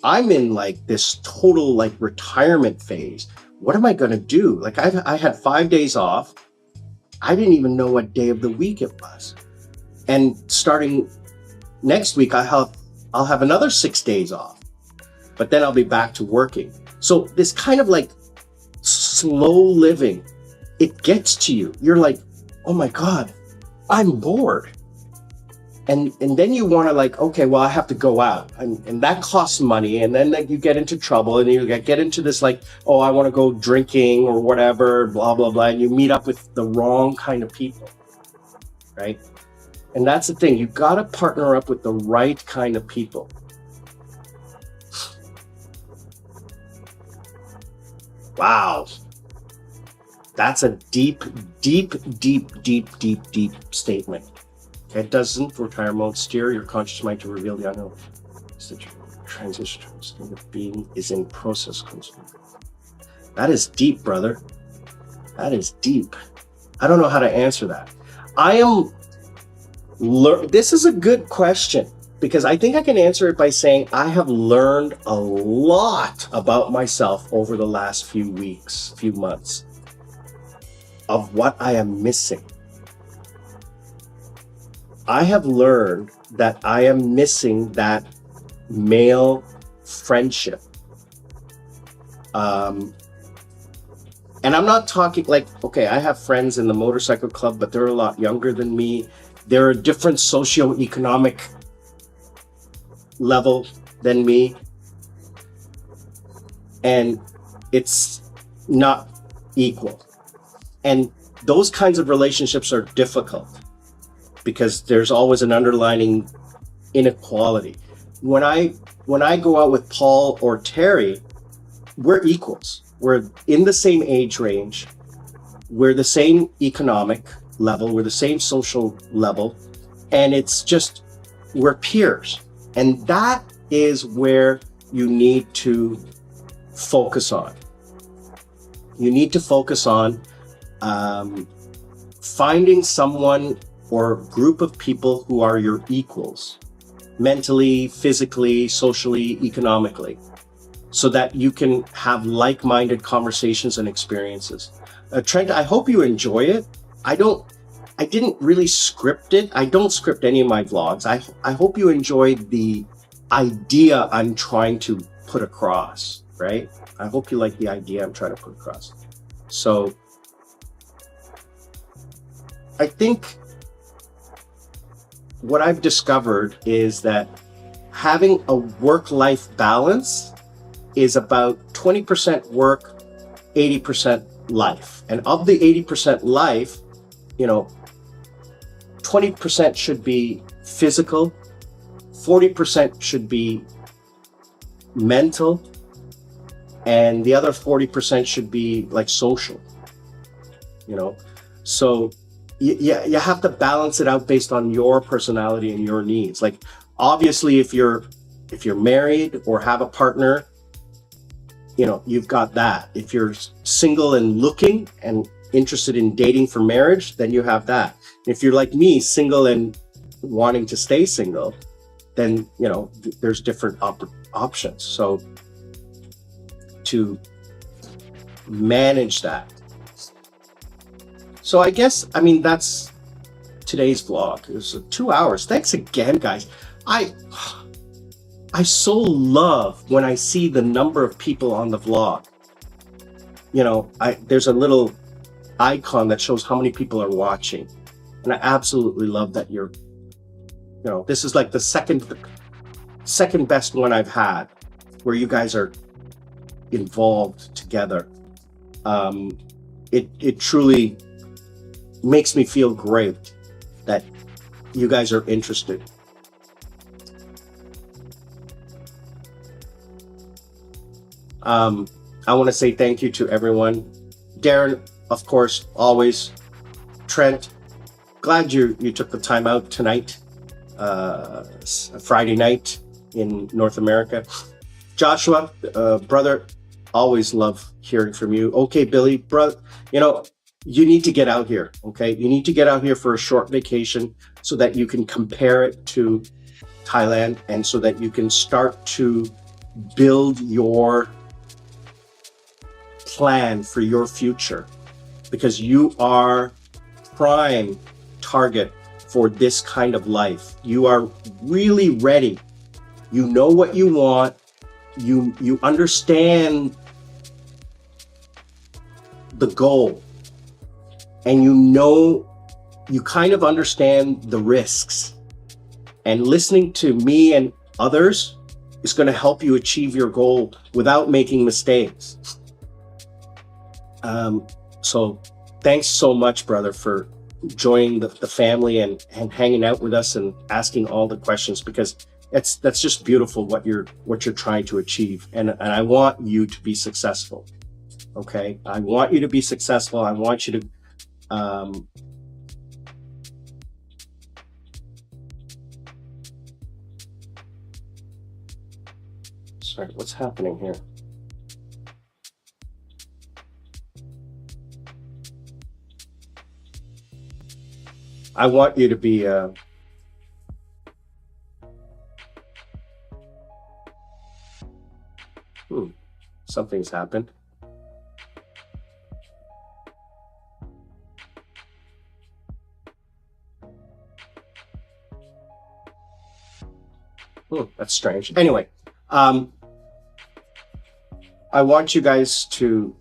I'm in like this total like retirement phase. What am I going to do? Like I had 5 days off. I didn't even know what day of the week it was. And starting next week, I'll have another 6 days off, but then I'll be back to working. So this kind of like slow living, it gets to you. You're like, oh my God, I'm bored. And then you want to like, okay, well, I have to go out, and that costs money. And then like, you get into trouble, and you get into this like, oh, I want to go drinking or whatever, blah, blah, blah. And you meet up with the wrong kind of people, right? And that's the thing. You got to partner up with the right kind of people. Wow. That's a deep, deep, deep, deep, deep, deep statement. It doesn't retire mode steer your conscious mind to reveal the unknown. The transition to a state of being is in process. That is deep, brother. That is deep. I don't know how to answer that. This is a good question, because I think I can answer it by saying I have learned a lot about myself over the last few weeks, few months, of what I am missing. I have learned that I am missing that male friendship. And I'm not talking like, okay, I have friends in the motorcycle club, but they're a lot younger than me. They're a different socioeconomic level than me. And it's not equal. And those kinds of relationships are difficult, because there's always an underlying inequality. When I go out with Paul or Terry, we're equals. We're in the same age range. We're the same economic level. We're the same social level. And it's just, we're peers. And that is where you need to focus on. You need to focus on finding someone or group of people who are your equals, mentally, physically, socially, economically, so that you can have like-minded conversations and experiences. Trent, I hope you enjoy it. I didn't really script it. I don't script any of my vlogs. I hope you enjoyed the idea I'm trying to put across, right? I hope you like the idea I'm trying to put across. So I think what I've discovered is that having a work-life balance is about 20% work, 80% life. And of the 80% life, 20% should be physical, 40% should be mental, and the other 40% should be like social, So you have to balance it out based on your personality and your needs. Like, obviously, if you're married or have a partner, you've got that. If you're single and looking and interested in dating for marriage, then you have that. If you're like me, single and wanting to stay single, then there's different options. So to manage that. So I guess, that's today's vlog. It was 2 hours. Thanks again, guys. I so love when I see the number of people on the vlog. There's a little icon that shows how many people are watching. And I absolutely love that this is like the second best one I've had, where you guys are involved together. It truly makes me feel great that you guys are interested. I want to say thank you to everyone. Darren, of course, always. Trent, glad you took the time out tonight, Friday night in North America. Joshua, brother, always love hearing from you. Okay, Billy, brother, you need to get out here. Okay, you need to get out here for a short vacation so that you can compare it to Thailand, and so that you can start to build your plan for your future, because you are prime target for this kind of life. You are really ready. You know what you want. You understand the goal, and you kind of understand the risks. And listening to me and others is going to help you achieve your goal without making mistakes. So thanks so much, brother, for joining the family and hanging out with us and asking all the questions, because that's just beautiful what you're trying to achieve. And I want you to be successful. Okay. I want you to be successful. I want you to, sorry, what's happening here? I want you to be, something's happened. That's strange. Anyway, I want you guys to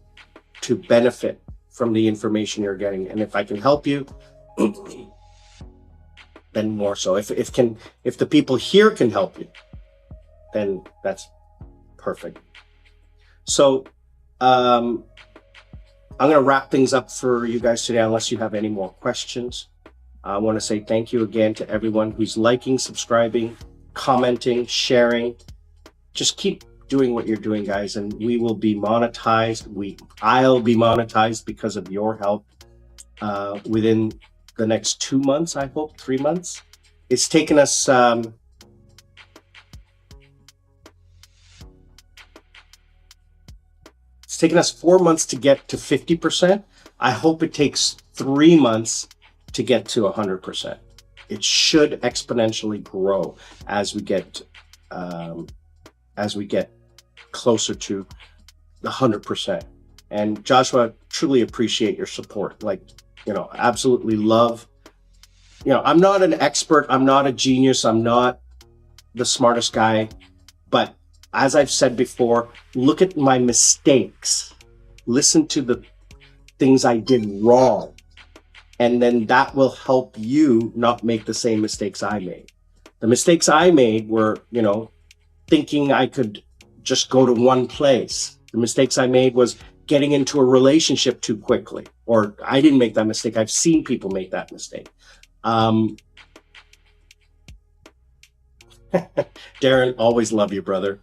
benefit from the information you're getting, and if I can help you, then more so. If the people here can help you, then that's perfect. So I'm going to wrap things up for you guys today, unless you have any more questions. I want to say thank you again to everyone who's liking, subscribing, commenting, sharing. Just keep doing what you're doing, guys, and we will be monetized. I'll be monetized because of your help within the next 2 months, I hope, 3 months. It's taken us it's taken us 4 months to get to 50%. I hope it takes 3 months to get to 100%. It should exponentially grow as we get closer to the 100%. And Joshua, truly appreciate your support. Absolutely love. I'm not an expert. I'm not a genius. I'm not the smartest guy. But as I've said before, look at my mistakes. Listen to the things I did wrong. And then that will help you not make the same mistakes I made. The mistakes I made were, thinking I could just go to one place. The mistakes I made was getting into a relationship too quickly. Or I didn't make that mistake. I've seen people make that mistake. Darren, always love you, brother.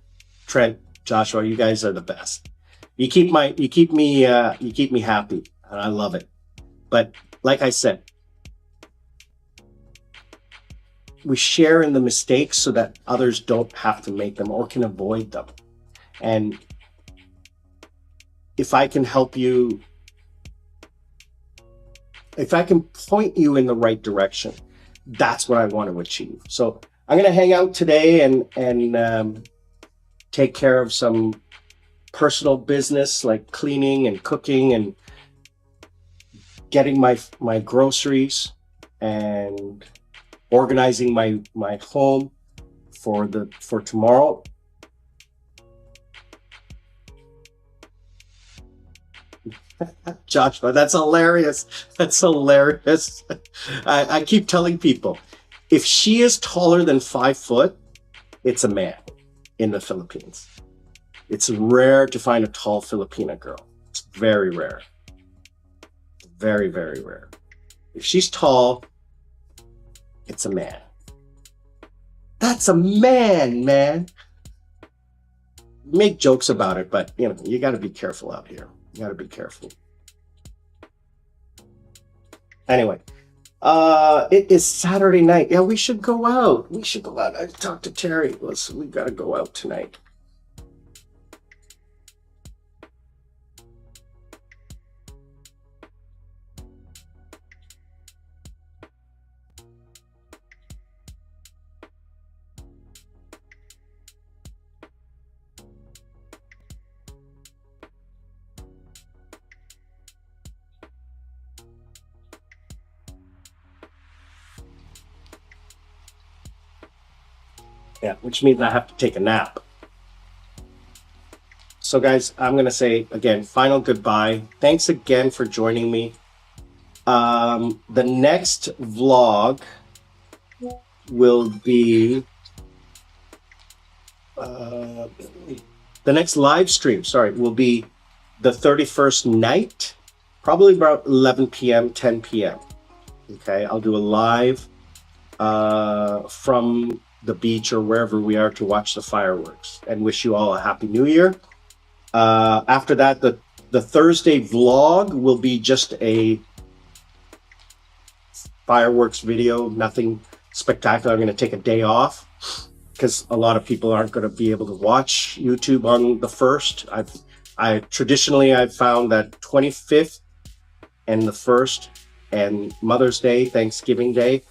Trent, Joshua, you guys are the best. You keep me happy, and I love it. But like I said, we share in the mistakes so that others don't have to make them or can avoid them. And if I can help you, if I can point you in the right direction, that's what I want to achieve. So I'm going to hang out today and take care of some personal business like cleaning and cooking and getting my groceries and organizing my home for tomorrow. Joshua, that's hilarious. That's hilarious. I keep telling people, if she is taller than 5 foot, it's a man in the Philippines. It's rare to find a tall Filipina girl. It's very rare. Very, very rare. If she's tall, it's a man. That's a man, man. Make jokes about it, but you got to be careful out here. You got to be careful. Anyway, it is Saturday night. Yeah, we should go out. I talked to Terry. We got to go out tonight. Yeah, which means I have to take a nap. So guys, I'm going to say again, final goodbye. Thanks again for joining me. The next vlog will be the next live stream, sorry, will be the 31st night, probably about 11 p.m., 10 p.m. Okay, I'll do a live from the beach or wherever we are to watch the fireworks, and wish you all a happy new year. After that, the Thursday vlog will be just a fireworks video, nothing spectacular. I'm going to take a day off because a lot of people aren't going to be able to watch YouTube on the 1st. I've found that 25th and the 1st and Mother's Day, Thanksgiving Day,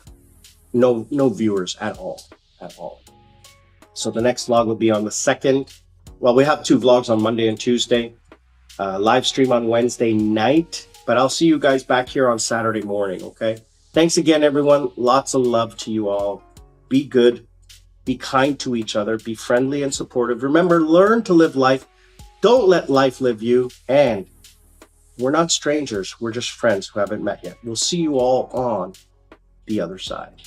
no viewers at all. So the next vlog will be on the 2nd. Well, we have 2 vlogs on Monday and Tuesday, live stream on Wednesday night, but I'll see you guys back here on Saturday morning, okay? Thanks again, everyone. Lots of love to you all. Be good, be kind to each other, be friendly and supportive. Remember, learn to live life. Don't let life live you. And we're not strangers. We're just friends who haven't met yet. We'll see you all on the other side.